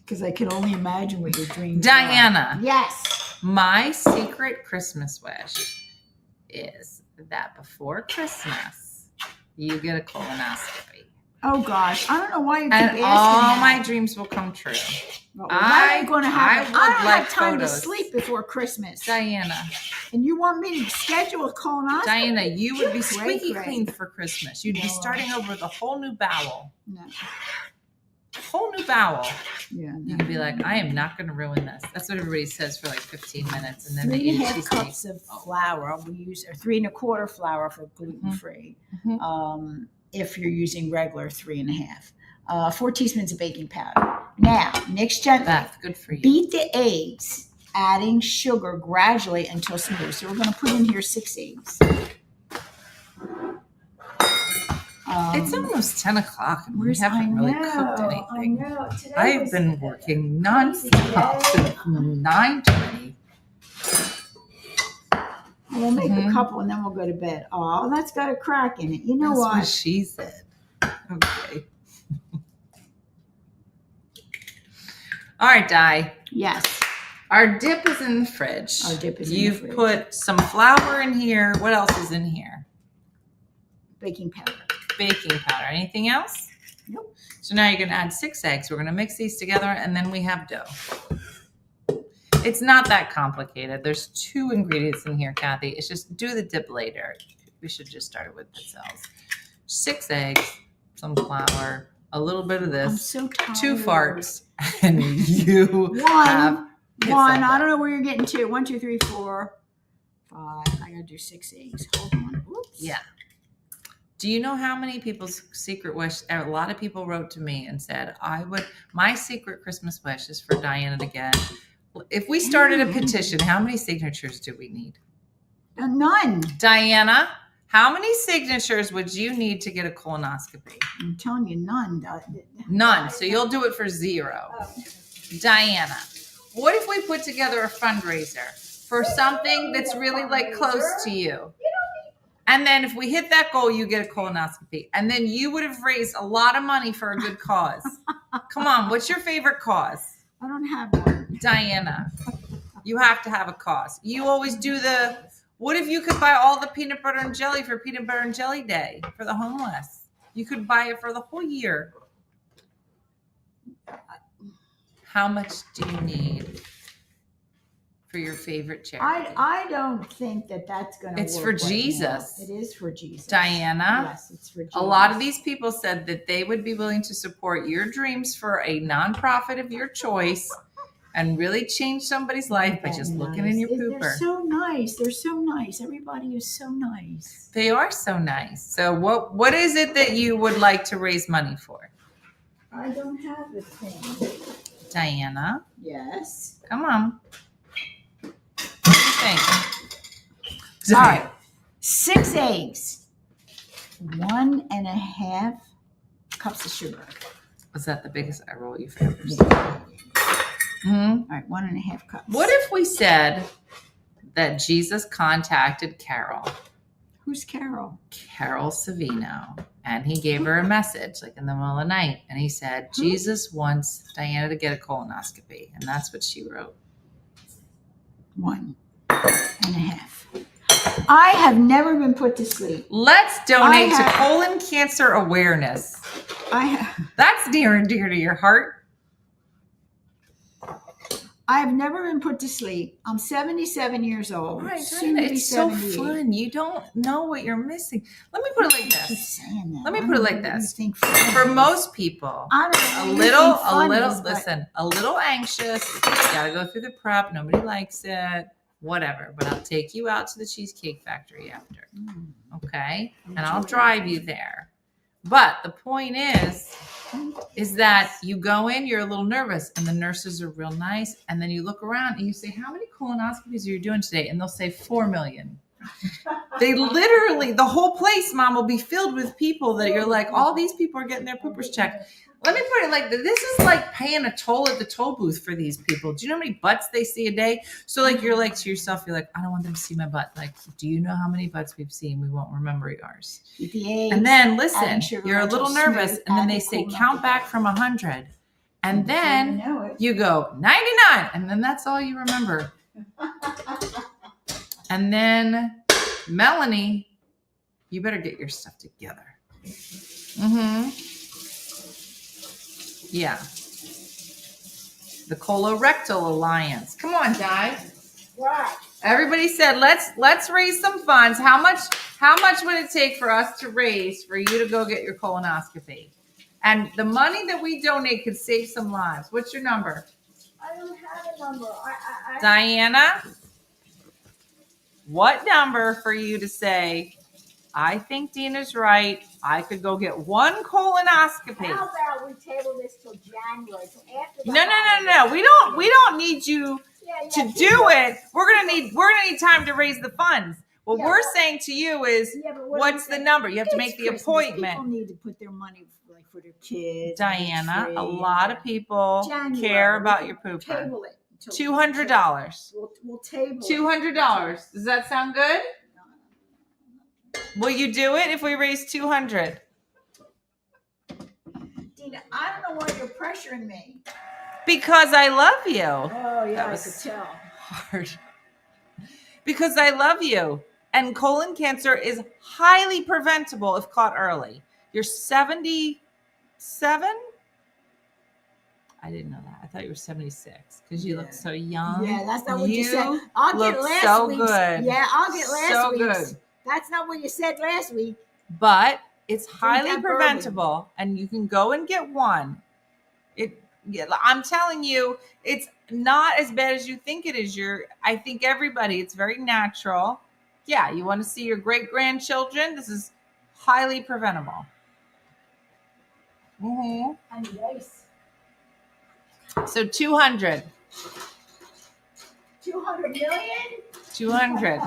Because I can only imagine what your dreams Diana. are. Yes. My secret Christmas wish is that before Christmas, you get a colonoscopy. Oh gosh, I don't know why you keep And asking all that. my dreams will come true. Well, when are you going to have I it? would I don't like have time photos. to sleep before Christmas. Diana, And you want me to schedule a colonoscopy? Diana, you would be Great, squeaky great. clean for Christmas. You'd be No. starting over with a whole new bowel. No. Whole new bowel. Yeah. You could be like, I am not going to ruin this. That's what everybody says for like 15 minutes, and then they 3.5 eat cups of flour. We use, or 3.25 flour for gluten free. Mhm. If you're using regular, 3.5. 4 teaspoons of baking powder. Now mix gently. Beth, good for you. Beat the eggs, adding sugar gradually until smooth. So we're going to put in here 6 eggs. It's almost 10 o'clock, and we where's- haven't really I cooked know, anything. I know. Today I've was been working nonstop Today. since 9:20. We'll make a Mhm. couple and then we'll go to bed. Oh, that's got a crack in it. You know That's what what? she said. Okay. All right, Di. Yes. Our dip is in the fridge. Our dip is in the You've fridge. put some flour in here. What else is in here? Baking powder. Baking powder. Anything else? Nope. So now you're going to add 6 eggs. We're going to mix these together, and then we have dough. It's not that complicated. There's 2 ingredients in here, Kathy. It's just do the dip later. We should just start it with the cells. 6 eggs, some flour, a little bit of I'm this, so tired. 2 farts, and you have One. pizza One. I dough. don't know where you're getting to. 1, 2, 3, 4, 5. I got to do 6 eggs. Hold on. Oops. Yeah. Do you know how many people's secret wish? A lot of people wrote to me and said, my secret Christmas wish is for Diana to get. If we started a petition, how many signatures do we need? None. Diana, how many signatures would you need to get a colonoscopy? I'm telling you, none. None. So you'll do it for 0. Diana, what if we put together a fundraiser for something that's really like close to you? And then if we hit that goal, you get a colonoscopy. And then you would have raised a lot of money for a good cause. Come on, what's your favorite cause? I don't have one. Diana, you have to have a cause. You always do what if you could buy all the peanut butter and jelly for peanut butter and jelly day for the homeless? You could buy it for the whole year. How much do you need for your favorite charity? I don't think that's going to It's work for right Jesus. now. It is for Jesus. Diana, Yes, it's for Jesus. a lot of these people said that they would be willing to support your dreams for a nonprofit of your choice and really change somebody's life by just looking in your pooper. They're so nice. They're so nice. Everybody is so nice. They are so nice. So what is it that you would like to raise money for? I don't have the thing. Diana, Yes. come on. What do you think? All right. 6 eggs. 1.5 cups of sugar. Was that the biggest eye roll you've ever seen? Hmm? All right, 1.5 cups. What if we said that Jesus contacted Carol? Who's Carol? Carol Savino, and he gave her a message like in the middle of the night, and he said Jesus wants Diana to get a colonoscopy, and that's what she wrote. 1.5. I have never been put to sleep. Let's donate to I have- colon cancer awareness. That's near and dear to your heart. I've never been put to sleep. I'm 77 years old. All right, soon Diana, to be it's so 78. fun. You don't know what you're missing. Let me put it like Keep this. saying that. Let me I put it don't like know what this. you think fun For is. most people, I don't know a what you little, think fun is, but- listen, a little anxious. You gotta go through the prep. Nobody likes it. Whatever. But I'll take you out to the Cheesecake Factory after. Okay? And I'll Enjoy. drive you there. But the point is that you go in, you're a little nervous, and the nurses are real nice. And then you look around and you say, how many colonoscopies are you doing today? And they'll say 4 million They literally, the whole place, Mom, will be filled with people that you're like, all these people are getting their poopers checked. Let me put it like this. This is like paying a toll at the toll booth for these people. Do you know how many butts they see a day? So like, you're like to yourself, you're like, I don't want them to see my butt. Like, do you know how many butts we've seen? We won't remember yours. And then listen, you're a little nervous. And then they say, count back from 100. And then you go 99. And then that's all you remember. And then Melanie, you better get your stuff together. Mm-hmm. Yeah. The Colorectal Alliance. Come on, Di. What? Everybody said, let's raise some funds. How much would it take for us to raise for you to go get your colonoscopy? And the money that we donate could save some lives. What's your number? I don't have a number. Diana, what number for you to say, I think Dina's right. I could go get one colonoscopy. How about we table this till January? So after the No. We don't need you to do it. We're gonna need time to raise the funds. What we're saying to you is, what's the number? You have to make the appointment. People need to put their money like for their kids. Diana, a lot of people care about your pooper. Table it. $200. We'll table $200. Does that sound good? Will you do it if we raise $200? Dina, I don't know why you're pressuring me. Because I love you. Oh yeah, That I was could tell. hard. Because I love you. And colon cancer is highly preventable if caught early. You're 77? I didn't know that. I thought you were 76 because you look so young. Yeah, that's not what you said. I'll look get last so week's. good. Yeah, I'll get last week's. Good. That's not what you said last week. But it's highly that preventable, and you can go and get one. I'm telling you, it's not as bad as you think it is. I think everybody, it's very natural. Yeah, you want to see your great-grandchildren? This is highly preventable. Mm-hmm. And rice. So 200. 200 million? 200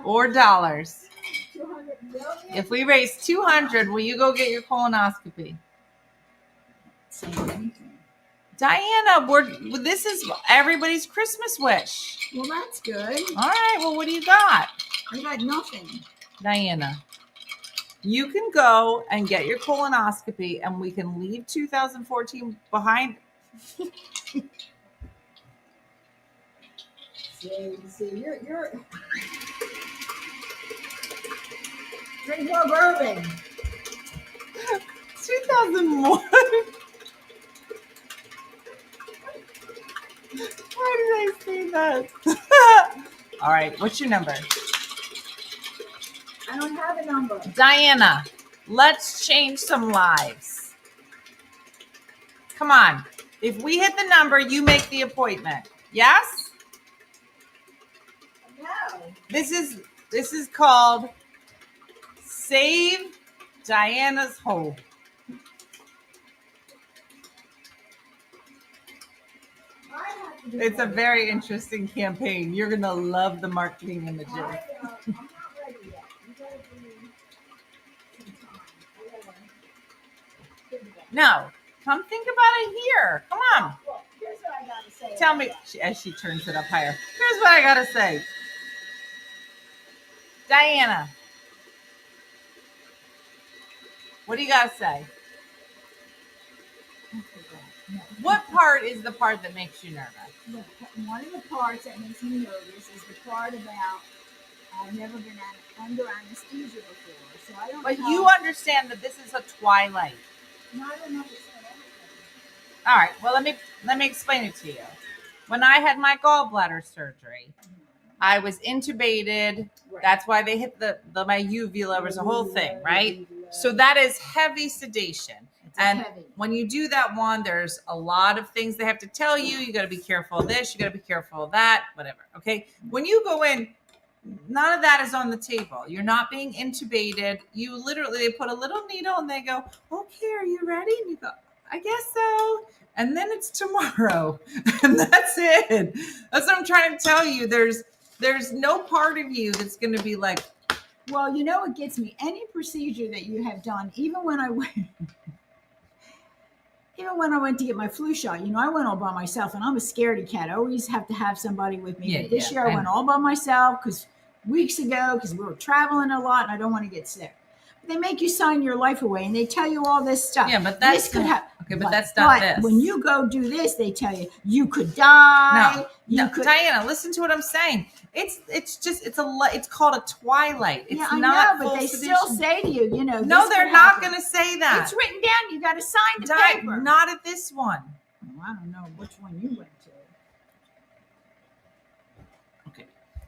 or dollars. 200 million? If we raise 200, will you go get your colonoscopy? Saying anything. Diana, this is everybody's Christmas wish. Well, that's good. All right, well, what do you got? I got nothing. Diana, you can go and get your colonoscopy and we can leave 2014 behind. See, you're drink more bourbon. 2001. Why did I say that? All right, what's your number? I don't have a number. Diana, let's change some lives. Come on. If we hit the number, you make the appointment. Yes? No. This is called Save Diana's Hope. It's a very interesting campaign. You're gonna love the marketing images. I'm not ready yet. You gotta give me some time. I gotta think about it. No, come think about it here. Come on. Well, here's what I gotta say. Tell me, as she turns it up higher. Here's what I gotta say. Diana, what do you gotta say? What part is the part that makes you nervous? One of the parts that makes me nervous is the part about I've never been under anesthesia before, so I don't. But know. you understand that this is a twilight. No, I don't understand everything. All right. Well, let me explain it to you. When I had my gallbladder surgery, I was intubated. Right. That's why they hit my uvula. It was a whole thing, right? So that is heavy sedation. And heavy. when you do that one, there's a lot of things they have to tell you. You got to be careful of this. You got to be careful of that, whatever. Okay. When you go in, none of that is on the table. You're not being intubated. You literally, they put a little needle and they go, okay, are you ready? And you go, I guess so. And then it's tomorrow. And that's it. That's what I'm trying to tell you. There's there's no part of you that's going to be like, Well, you know, it gets me any procedure that you have done, even when I went. Even when I went to get my flu shot, I went all by myself, and I'm a scaredy cat. I always have to have somebody with me. Yeah, But this yeah, year I I went know. all by myself because we were traveling a lot, and I don't want to get sick. But they make you sign your life away, and they tell you all this stuff. yeah, but that's this could happen. okay, but that's not But this. when you go do this, they tell you you could die. No, Diana, listen to what I'm saying. It's called a twilight. It's Yeah, I not know, but full they sedation. still say to you, No, this they're could not happen. going to say that. It's written down. You got to sign the paper. Not at this one. Well, I don't know which one you went to. Okay.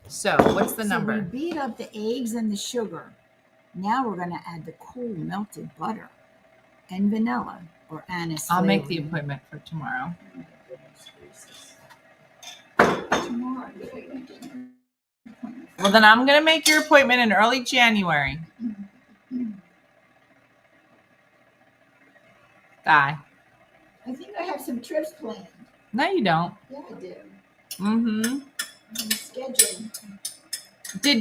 So, what's the So number? we beat up the eggs and the sugar. Now we're going to add the cool melted butter and vanilla or anise. I'll make the flavoring. appointment for tomorrow. Oh, my goodness gracious. Tomorrow. Well, then I'm going to make your appointment in early January. Bye. I think I have some trips planned. No, you don't. Yeah, I do. Mm-hmm. I'm scheduled.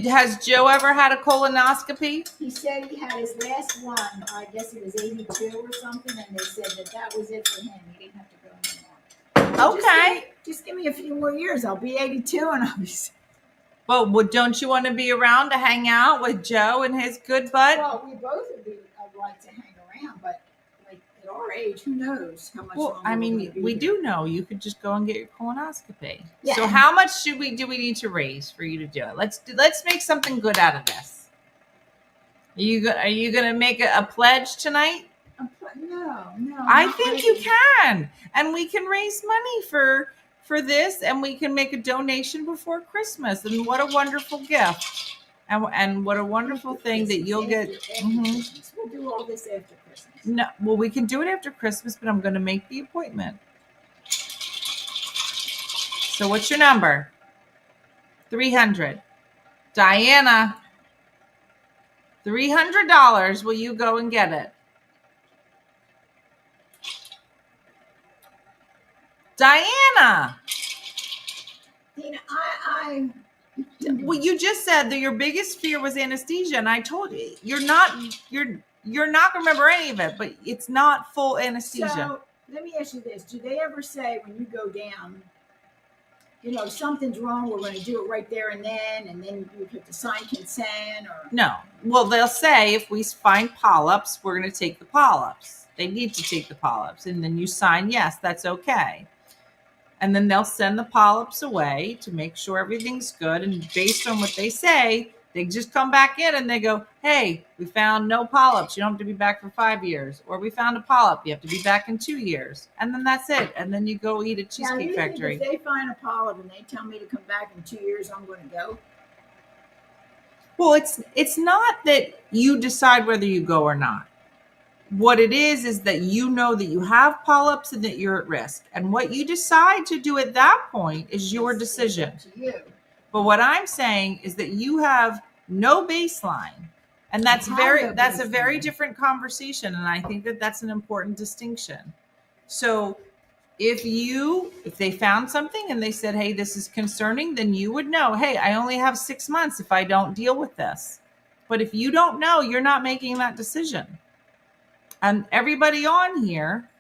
Has Joe ever had a colonoscopy? He said he had his last one. I guess he was 82 or something, and they said that was it for him. He didn't have to go anymore. Okay. Just give me a few more years. I'll be 82, and I'll be. Well, don't you want to be around to hang out with Joe and his good butt? Well, we both would like to hang around, but like at our age, who knows how much longer Well, I we're mean, gonna be we here. do know you could just go and get your colonoscopy. Yeah. So how much do we need to raise for you to do it? Let's make something good out of this. Are you gonna make a pledge tonight? No. I not think you really. can, and we can raise money for this, and we can make a donation before Christmas. And what a wonderful gift, and what a wonderful thing that you'll get. After Mhm. Christmas. We'll do all this after Christmas. No, well, we can do it after Christmas, but I'm going to make the appointment. So what's your number? 300. Diana, $300. Will you go and get it? Diana, Tina, I well, you just said that your biggest fear was anesthesia, and I told you you're not gonna remember any of it, but it's not full anesthesia. So let me ask you this: do they ever say when you go down, something's wrong, we're going to do it right there and then you have to sign consent or? No. Well, they'll say if we find polyps, we're going to take the polyps. They need to take the polyps, and then you sign yes, that's okay. And then they'll send the polyps away to make sure everything's good. And based on what they say, they just come back in and they go, hey, we found no polyps. You don't have to be back for 5 years. Or we found a polyp. You have to be back in 2 years. And then that's it. And then you go eat at Now, Cheesecake you think Factory. if they find a polyp and they tell me to come back in 2 years, I'm going to go? Well, it's not that you decide whether you go or not. What it is that you know that you have polyps and that you're at risk. And what you decide to do at that point is your decision. It's up to you. But what I'm saying is that you have no baseline. And that's I have no that's a very baseline. different conversation. And I think that that's an important distinction. So if they found something and they said, hey, this is concerning, then you would know, hey, I only have 6 months if I don't deal with this. But if you don't know, you're not making that decision. And everybody on here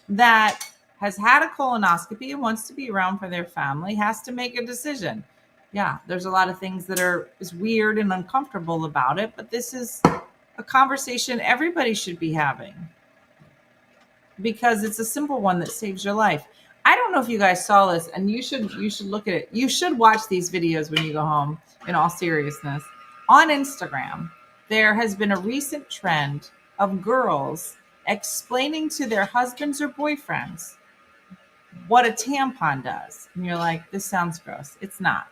that has had a colonoscopy and wants to be around for their family has to make a decision. Yeah, there's a lot of things that is weird and uncomfortable about it, but this is a conversation everybody should be having because it's a simple one that saves your life. I don't know if you guys saw this, and you should look at it. You should watch these videos when you go home, in all seriousness. On Instagram, there has been a recent trend of girls explaining to their husbands or boyfriends what a tampon does. And you're like, this sounds gross. It's not.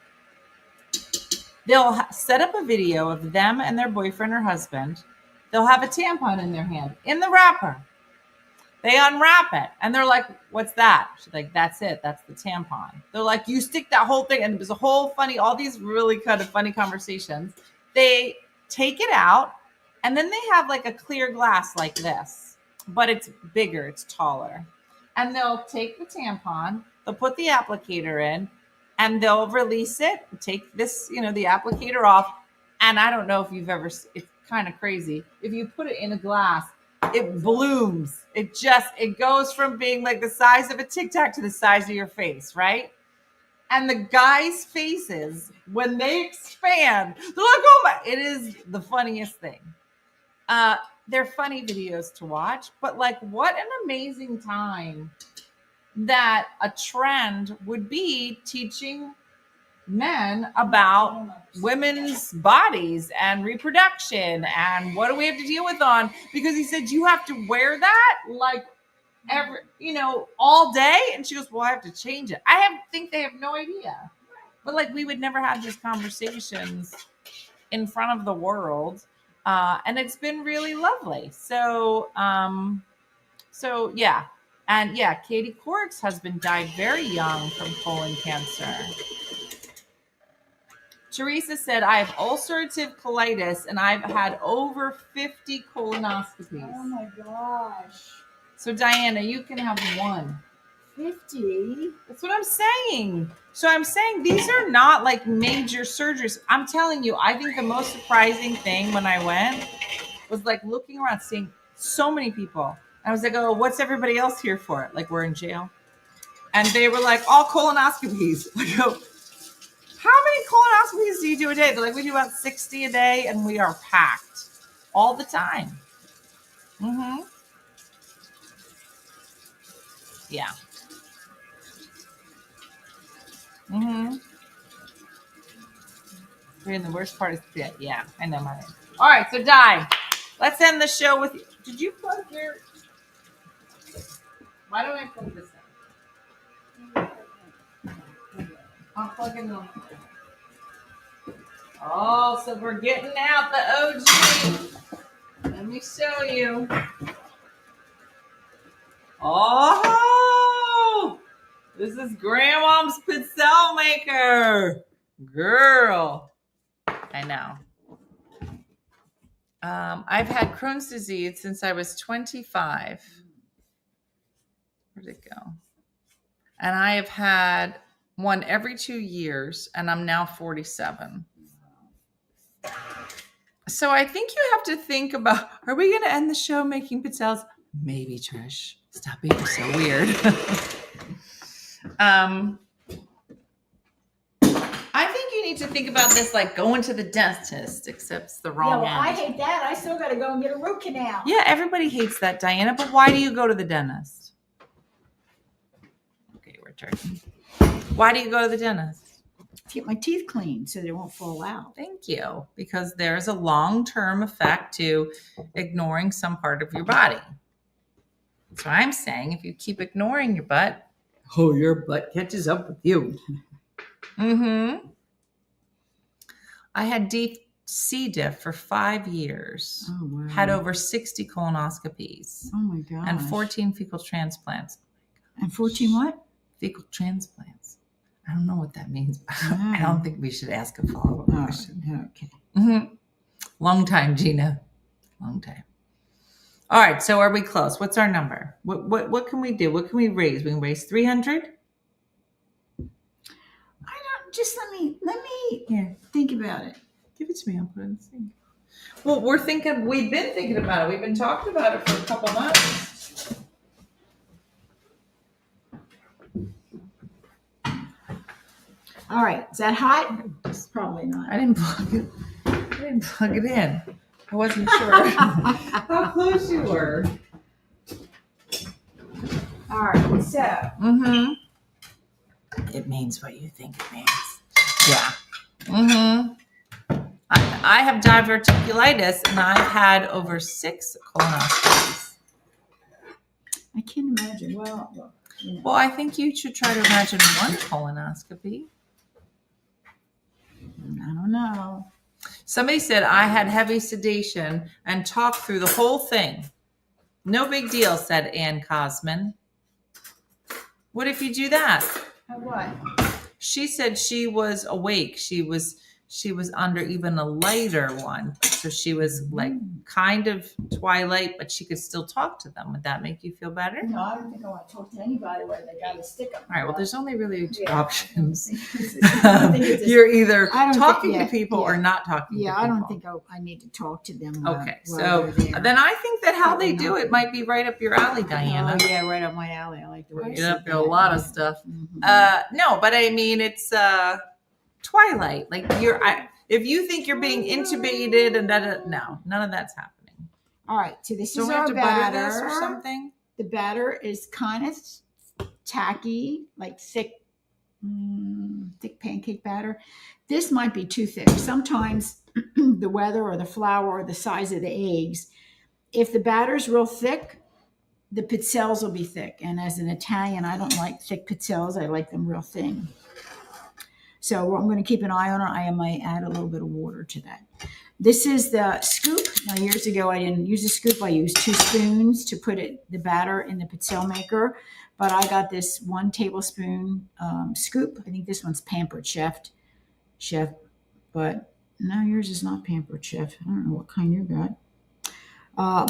They'll set up a video of them and their boyfriend or husband. They'll have a tampon in their hand, in the wrapper. They unwrap it and they're like, what's that? She's like, that's it. That's the tampon. They're like, you stick that whole thing. And it was a whole all these really kind of funny conversations. They take it out and then they have like a clear glass like this, but it's bigger, it's taller. And they'll take the tampon, they'll put the applicator in, and they'll release it, take this, the applicator off. And I don't know if you've ever, it's kind of crazy. If you put it in a glass, it blooms. It goes from being like the size of a Tic Tac to the size of your face, right? And the guys' faces, when they expand, they're like, oh my, it is the funniest thing. They're funny videos to watch, but like what an amazing time that a trend would be teaching men about women's bodies and reproduction and what do we have to deal with on, because he said you have to wear that like every all day. And she goes, well, I have to change it. Think they have no idea, but like we would never have these conversations in front of the world, and it's been really lovely. So yeah. And yeah, Katie Couric's husband died very young from colon cancer. Teresa said, I have ulcerative colitis and I've had over 50 colonoscopies. Oh my gosh. So Diana, you can have one. 50? That's what I'm saying. So I'm saying these are not like major surgeries. I'm telling you, I think the most surprising thing when I went was like looking around, seeing so many people. I was like, oh, what's everybody else here for? Like we're in jail. And they were like, all colonoscopies. I go, how many colonoscopies do you do a day? They're like, we do about 60 a day and we are packed all the time. Mm-hmm. Yeah. Mm-hmm. And the worst part is fit. Yeah, I know mine. All right, so Di, let's end the show with, did you plug your, why don't I plug this in? I'll plug it in. Oh, so we're getting out the OG. Let me show you. Oh, this is Grandma's pizzelle maker. Girl. I know. I've had Crohn's disease since I was 25. Where'd it go? And I have had one every 2 years, and I'm now 47. So I think you have to think about, are we going to end the show making pizzelles? Maybe, Trish. Stop being so weird. I think you need to think about this like going to the dentist, except it's the wrong Yeah, well, I end. hate that. I still got to go and get a root canal. Yeah, everybody hates that, Diana, but why do you go to the dentist? Okay, we're turning. Why do you go to the dentist? To get my teeth cleaned so they won't fall out. Thank you. Because there's a long-term effect to ignoring some part of your body. So I'm saying if you keep ignoring your butt, your butt catches up with you. Mm-hmm. I had deep C. diff for 5 years. Oh, wow. Had over 60 colonoscopies. Oh, my gosh. And 14 fecal transplants. And 14 what? Fecal transplants. I don't know what that means. I don't think we should ask a follow-up question. Okay. Mm-hmm. Long time, Gina. Long time. All right. So are we close? What's our number? What can we do? What can we raise? We can raise 300. Just let me think about it. Give it to me. I'll put it in the thing. Well, we've been thinking about it. We've been talking about it for a couple months. All right. Is that hot? Probably not. I didn't plug it in. I wasn't sure how close you were. All right. So. Mm-hmm. It means what you think it means. Yeah. Mm-hmm. I have diverticulitis, and I've had over 6 colonoscopies. I can't imagine. Well, Well, I think you should try to imagine one colonoscopy. I don't know. Somebody said I had heavy sedation and talked through the whole thing. No big deal, said Ann Cosman. What if you do that? What? She said she was awake. She was she was under even a lighter one. So she was like kind of Twilight, but she could still talk to them. Would that make you feel better? No, I don't think I want to talk to anybody where they got a stick up. All right. Well, there's only really two Yeah. options. I think it's You're either I don't think- talking yeah, to people or yeah. not talking to people. I don't think I need to talk to them. Okay, while so they're there. then I think that how they Probably do not. it might be right up your alley, Diana. Oh, yeah, right up my alley. I like the way you Right said up that. a lot of stuff. Mhm. No, but I mean it's Twilight. Like if you think you're being intubated and no, none of that's happening. All right, so this So is we have our to butter batter. this or something. The batter is kind of tacky, like thick pancake batter. This might be too thick. Sometimes the weather or the flour or the size of the eggs, if the batter's real thick, the pizzelles will be thick. And as an Italian, I don't like thick pizzelles. I like them real thin. So I'm going to keep an eye on it. I might add a little bit of water to that. This is the scoop. Now, years ago, I didn't use a scoop. I used 2 spoons to put the batter in the pizzelle maker. But I got this 1 tablespoon scoop. I think this one's Pampered Chef. But no, yours is not Pampered Chef. I don't know what kind you got.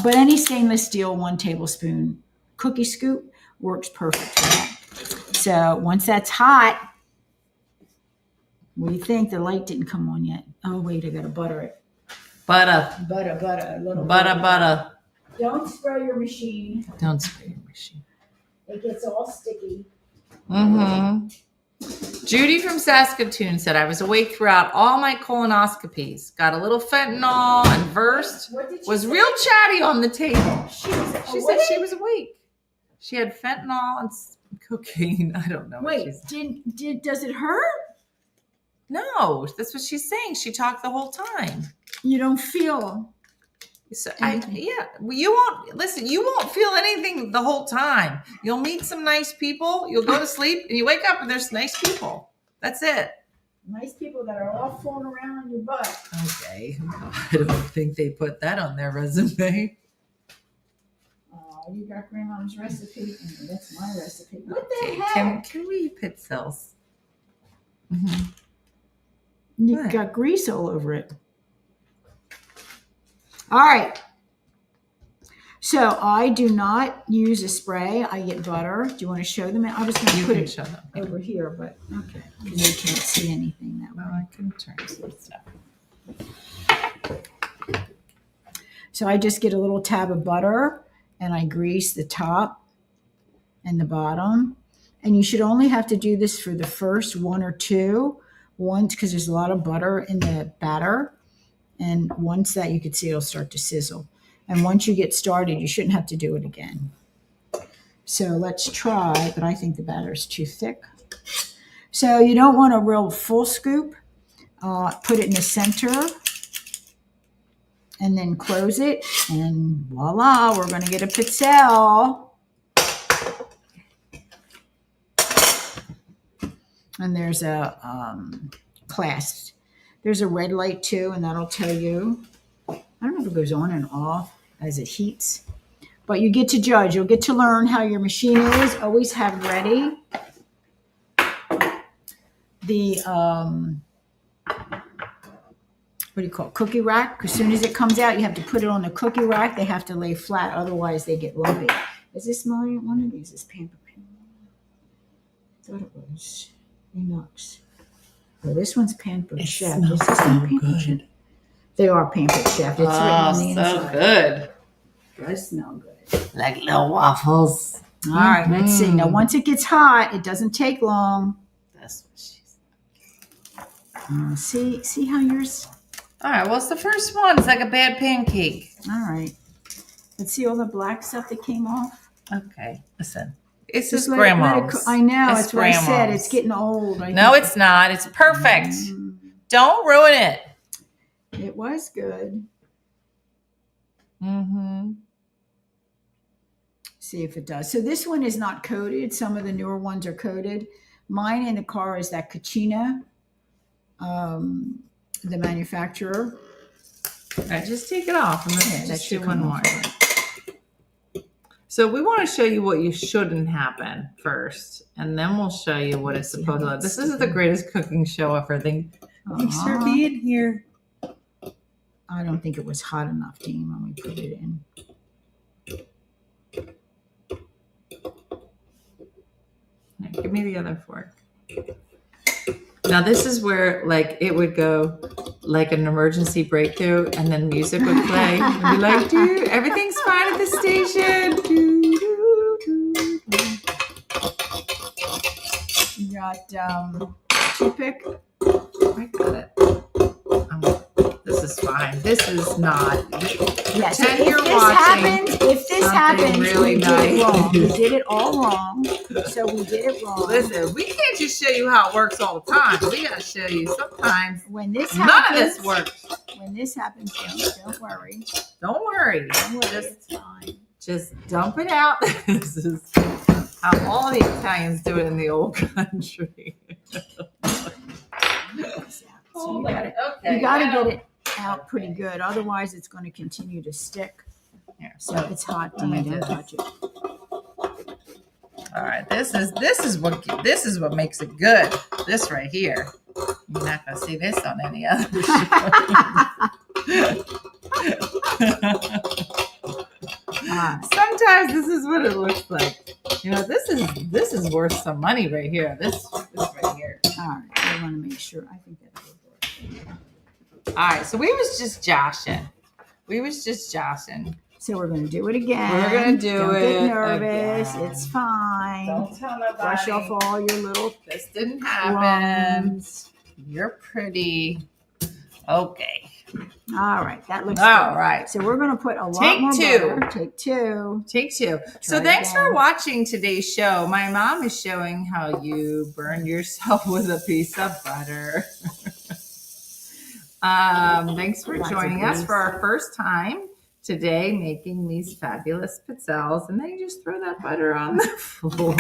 But any stainless steel 1 tablespoon cookie scoop works perfect for that. So once that's hot, what do you think? The light didn't come on yet. Oh, wait, I got to butter it. Butter. A little Butter. Don't spray your machine. Don't spray your machine. It gets all sticky. Mm-hmm. Judy from Saskatoon said, I was awake throughout all my colonoscopies. Got a little fentanyl and versed. What did she Was say? real chatty on the table. She was She said she was awake. She had fentanyl and cocaine. I don't know. Wait, What she's... does it hurt? No, that's what she's saying. She talked the whole time. You don't feel. So Anything. you won't listen. You won't feel anything the whole time. You'll meet some nice people. You'll go to sleep and you wake up and there's nice people. That's it. Nice people that are all falling around on your butt. Okay. I don't think they put that on their resume. Oh, you got grandma's recipe. And that's my recipe. What the Okay, heck? Can we eat pizzelles? Mm-hmm. You What? got grease all over it. All right. So I do not use a spray. I get butter. Do you want to show them? I was going to You put can it show them. over here, but okay, because they can't see anything that Well, way. I can turn some stuff. So I just get a little tab of butter and I grease the top and the bottom. And you should only have to do this for the first 1 or 2. Once, because there's a lot of butter in the batter. And once that, you can see it'll start to sizzle. And once you get started, you shouldn't have to do it again. So let's try, but I think the batter is too thick. So you don't want a real full scoop. Put it in the center and then close it. And voila, we're going to get a pizzelle. And there's a clasp. There's a red light too, and that'll tell you. I don't know if it goes on and off as it heats, but you get to judge. You'll get to learn how your machine is. Always have ready the what do you call it? Cookie rack. As soon as it comes out, you have to put it on the cookie rack. They have to lay flat, otherwise they get lumpy. Is this mine? One of these is Pamper Pen. I thought it was Enox. Oh, this one's Pampered Chef. This is Pampered Chef. They are Pampered Chef. It's written on the inside. Good. Does smell good. Like little waffles. All right, let's see. Now, once it gets hot, it doesn't take long. That's what she said. See how yours. All right, well, it's the first one. It's like a bad pancake. All right. Let's see all the black stuff that came off. Okay, listen. It's Just just let it grandma's. cook. I know. It's That's what I said. grandma's. It's getting old. No, it's not. It's perfect. Don't ruin it. It was good. Mm-hmm. See if it does. So this one is not coated. Some of the newer ones are coated. Mine in the car is that Cucina, the manufacturer. All right, just take it off and let's Yeah, that just should do one come more. off. So we want to show you what you shouldn't happen first, and then we'll show you what it's supposed to look. This is the greatest cooking show ever. Thanks for Uh-huh. being here. I don't think it was hot enough, Dean, when we put it in. Give me the other fork. Now this is where like it would go like an emergency breakthrough and then music would play and be like, dude, everything's fine at the station. You got toothpick? I got it. This is fine. This is not. Yes. Pretend If you're this watching if this something happens, really we did it nice. wrong. We did it all wrong. So we did it wrong. Listen, we can't just show you how it works all the time. We gotta show you sometimes When this none happens, of this works. When this happens, don't worry. Don't worry. Don't worry. It's fine. Just dump it out. This is how all the Italians do it in the old country. So you got to get it out pretty good. Otherwise, it's going to continue to stick. Here. So it's hot. Dean, don't touch it. All right, this is what makes it good. This right here. You're not gonna see this on any other show. Sometimes this is what it looks like. You know, this is worth some money right here. This right here. All right. I want to make sure. I think that will work. All right, so we was just joshing. So we're going to do it again. We're gonna do Don't it get nervous. again. It's fine. Don't tell nobody. Brush off all your little This didn't happen. crumbs. You're pretty. Okay. All right. That looks All good. right. So we're going to put a lot Take more two. butter. Take two. Take two. So Try thanks for again. watching today's show. My mom is showing how you burn yourself with a piece of butter. Thanks for Lots of joining us grease. for our first time today making these fabulous pizzelles. And then you just throw that butter on the floor.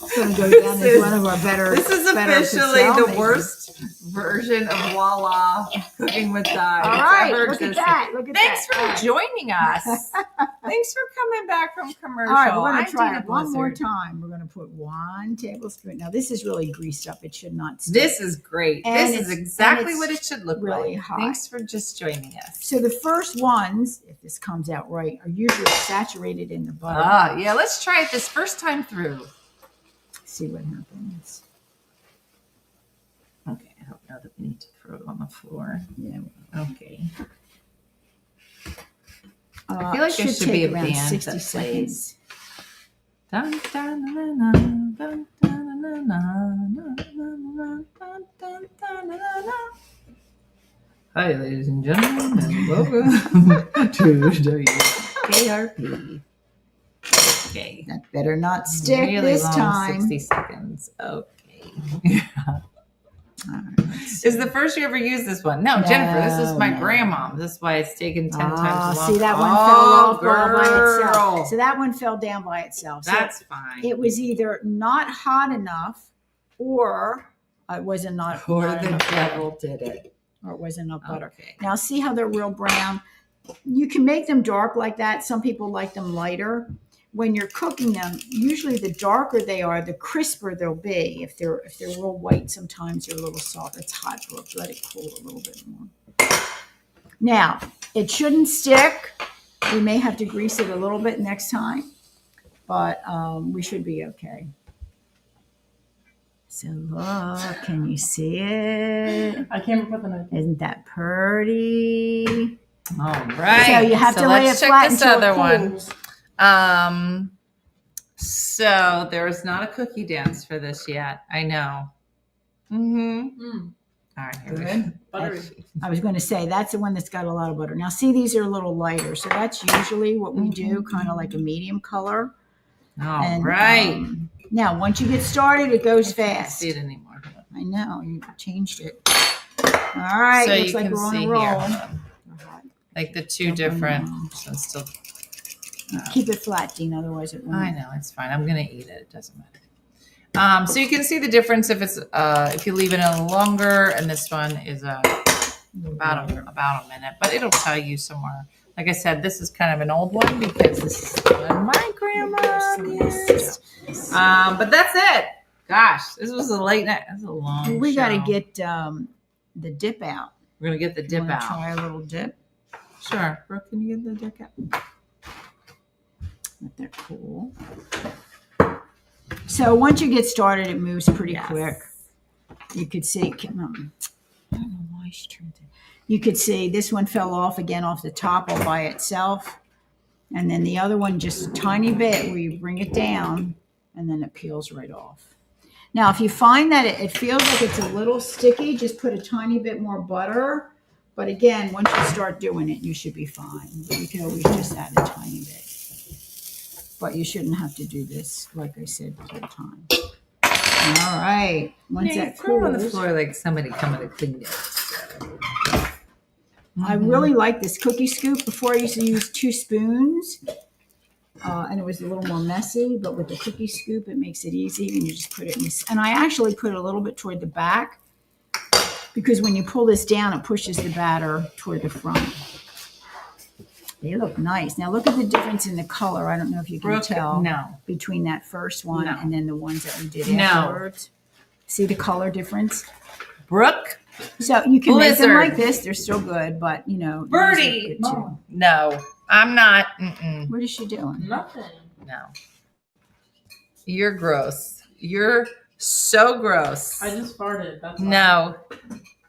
It's going to go down This as one of our better. This is better officially pizzelle the makers. worst version of Voila Cooking with Di. All that's right. ever Look at existed. that. Look at Thanks that. for All right. joining us. Thanks for coming back from commercial. All right, we're going I'm to try Dina it one more Blizzard. time. We're going to put 1 tablespoon. Now, this is really greased up. It should not stick. This is great. And this it's- is exactly and what it's it should look really like. hot. Thanks for just joining us. So the first ones, if this comes out right, are usually saturated in the butter. Yeah, let's try it this first time through. See what happens. Okay, I don't know that we need to throw it on the floor. Yeah. Okay. I feel like there it should be take a around band 60 that seconds. Dun, dun, na, na, dun, dun, na, na, na, na, na, dun, dun, dun, na, na, na. Hi, ladies and gentlemen, and welcome to WKRP. Okay. That better not stick Really this long, time. 60 seconds. Okay. All right, let's Is the first you ever used this one? No, Jennifer, this is my No. grandma. This is why it's taken 10 times longer. See, that one fell off by girl. itself. So that one fell down by itself. So That's fine. it was either not hot enough or it wasn't not, Or not the enough devil butter, did it. or it wasn't enough butter. Okay. Now see how they're real brown? You can make them dark like that. Some people like them lighter. When you're cooking them, usually the darker they are, the crisper they'll be. If they're real white, sometimes they're a little soft. It's hot, but let it cool a little bit more. Now, it shouldn't stick. We may have to grease it a little bit next time, but we should be okay. So look, can you see it? I can't put the knife. Isn't that pretty? All right. So you have to lay it let's check flat this until other it one. cools. So there is not a cookie dance for this yet. I know. Mm-hmm. All right, here we go. Buttery. I was going to say that's the one that's got a lot of butter. Now, see, these are a little lighter, so that's usually what we do, kind of like a medium color. All And, right. now, once you get started, it goes I can't fast. see it anymore. I know you changed it. All right, So looks you like can we're on see a here, roll. hold on. Like the two different. So it's still. Keep it flat, Dean. Otherwise, it won't. I know it's fine. I'm gonna eat it. It doesn't matter. So you can see the difference if it's if you leave it a little longer, and this one is about a minute, but it'll tell you somewhere. Like I said, this is kind of an old one because this is the one my grandma used. But that's it. Gosh, this was a late night. This was a long. We got to show. get the dip out. We're gonna get the You dip wanna out. Try a little dip. Sure, Brooke, can you get the dip out? Let that cool. So once you get started, it moves pretty Yes. quick. You could see. I don't know why she turned it. You could see this one fell off again off the top all by itself, and then the other one just a tiny bit where you bring it down, and then it peels right off. Now, if you find that it feels like it's a little sticky, just put a tiny bit more butter. But again, once you start doing it, you should be fine. You can always just add a tiny bit. But you shouldn't have to do this, like I said, the whole time. All right. Once that threw it on the cools, floor like somebody coming to clean it. I really like this cookie scoop. Before I used to use 2 spoons, and it was a little more messy. But with the cookie scoop, it makes it easy, and you just put it in this. And I actually put it a little bit toward the back because when you pull this down, it pushes the batter toward the front. They look nice. Now look at the difference in the color. I don't know if you can Brooke, tell no. between that first one No. and then the ones that we did No. afterwards. See the color difference? Brooke, So you can make them Blizzard. like this. They're still good, but you know. these are Birdie. good too. No, I'm not. Mm-mm. What is she doing? Nothing. No. You're gross. You're so gross. I just farted. That's all. No.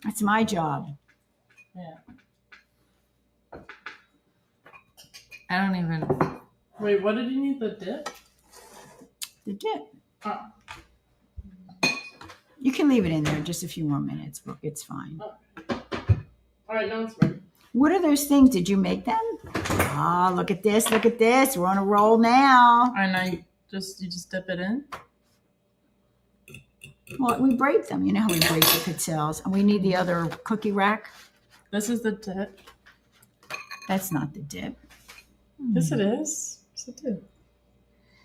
That's my job. Yeah. I don't even. Wait, what did you need the dip? The dip. Oh. You can leave it in there just a few more minutes, Brooke. It's fine. All right, now it's ready. What are those things? Did you make them? Ah, look at this. Look at this. We're on a roll now. And you just dip it in. Well, we break them. You know how we break the pizzelles. And we need the other cookie rack. This is the dip. That's not the dip. Yes, it is. It's a dip.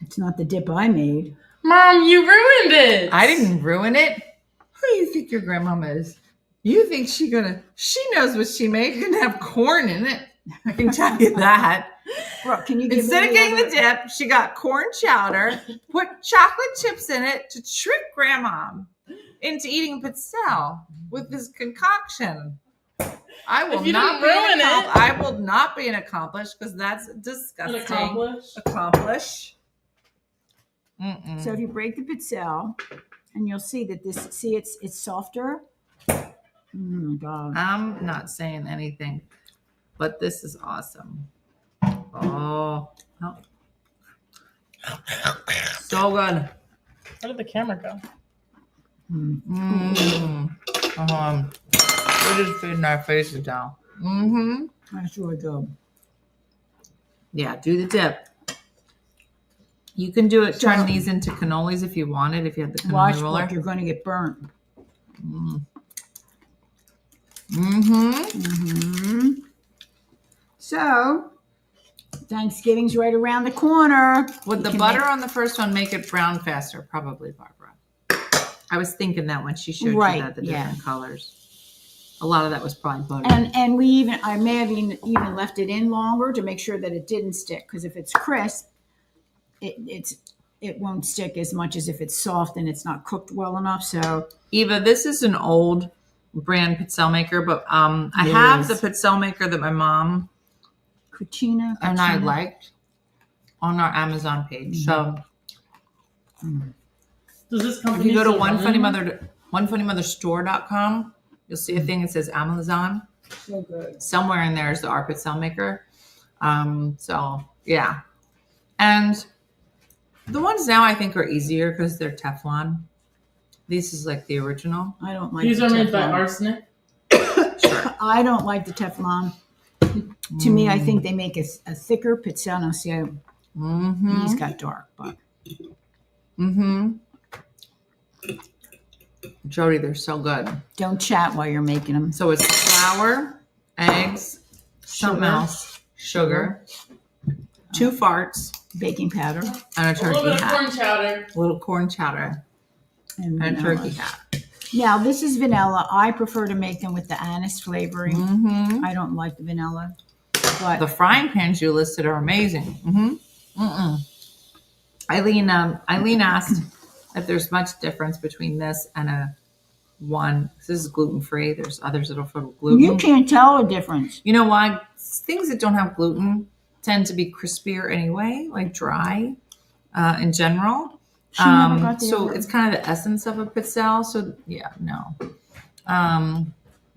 It's not the dip I made. Mom, you ruined it. I didn't ruin it. Who do you think your grandmama is? You think she knows what she made. It didn't have corn in it. I can tell you that. Brooke, can you give Instead me of getting the other- dip, she got corn chowder, put chocolate chips in it to trick grandma into eating pizzelle with this concoction. I will If you not didn't be ruin it. I will not be an accomplice because that's disgusting. An accomplish. Accomplish. Mm-mm. So if you break the pizzelle, and you'll see that it's softer. Oh my God. I'm not saying anything, but this is awesome. Oh. So good. Where did the camera go? We're just feeding our faces down. Mm-hmm. That's really good. Yeah, do the dip. You can do it, turn these into cannolis if you wanted, if you have the cannoli Watch, roller. Brooke, you're going to get burnt. Mm-hmm. So, Thanksgiving's right around the corner. Would You the can butter make- on the first one make it brown faster? Probably, Barbara. I was thinking that when she showed Right, you that, the yeah. different colors. A lot of that was probably butter. And I may have even left it in longer to make sure that it didn't stick. Because if it's crisp, it won't stick as much as if it's soft and it's not cooked well enough. So Eva, this is an old brand pizzelle maker, but I It have is. the pizzelle maker that my mom Cucina. and I liked on our Amazon page. So Does this if company you go to still run it? onefunnymotherstore.com, you'll see a thing that says Amazon. So good. Somewhere in there is the art pizzelle maker. So yeah. And the ones now I think are easier because they're Teflon. This is like the original. I don't like These the are made by Teflon. arsenic. Sure. I don't like the Teflon. To me, I think they make a thicker pizzelle. Now, see, Mm-hmm. these got dark, but Mm-hmm. Jody, they're so good. don't chat while you're making them. So it's flour, eggs, something Sugar. else, sugar, 2 farts, Baking powder and a A little turkey bit of hat. corn chowder. A little corn chowder and and a vanilla. turkey hat. Now, this is vanilla. I prefer to make them with the anise flavoring. Mm-hmm. I don't like the vanilla, but The frying pans you listed are amazing. Mm-hmm. Mm-mm. Eileen asked if there's much difference between this and a one. This is gluten free. There's others that'll put gluten. You can't tell the difference. You know why? Things that don't have gluten tend to be crispier anyway, like dry in general. She never got the So other- it's kind of the essence of a pizzelle. So yeah, no.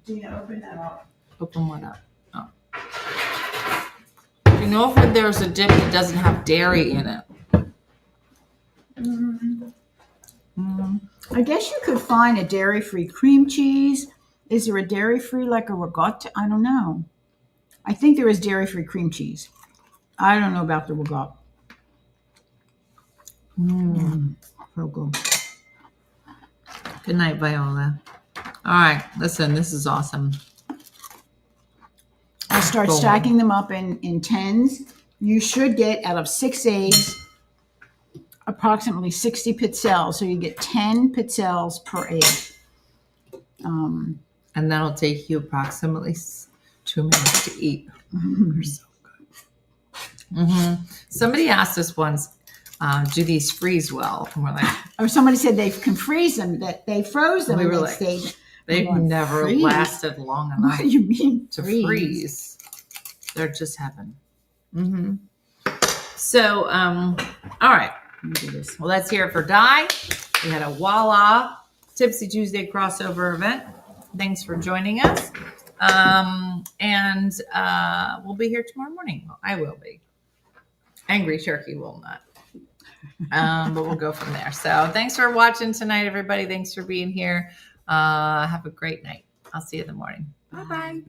Do you open that up? Open what up? Oh. You know if there's a dip that doesn't have dairy in it. I guess you could find a dairy-free cream cheese. Is there a dairy-free like a ricotta? I don't know. I think there is dairy-free cream cheese. I don't know about the ricotta. So good. Good night, Viola. All right, listen, this is awesome. I start Go on. stacking them up in tens. You should get out of 6 eggs approximately 60 pizzelles. So you get 10 pizzelles per egg. And that'll take you approximately 2 minutes to eat. They're so good. Somebody asked us once, do these freeze well? And we're like, Or somebody said they can freeze them, that they froze them We and were they like, stayed. they've Going, never freeze? lasted long What enough do you mean to freeze. They're just heaven. So, all right. Let me do this. Well, let's hear it for Di. We had a Voila Tipsy Tuesday crossover event. Thanks for joining us. And we'll be here tomorrow morning. Well, I will be. Angry Turkey will not. But we'll go from there. So thanks for watching tonight, everybody. Thanks for being here. Have a great night. I'll see you in the morning. Bye-bye.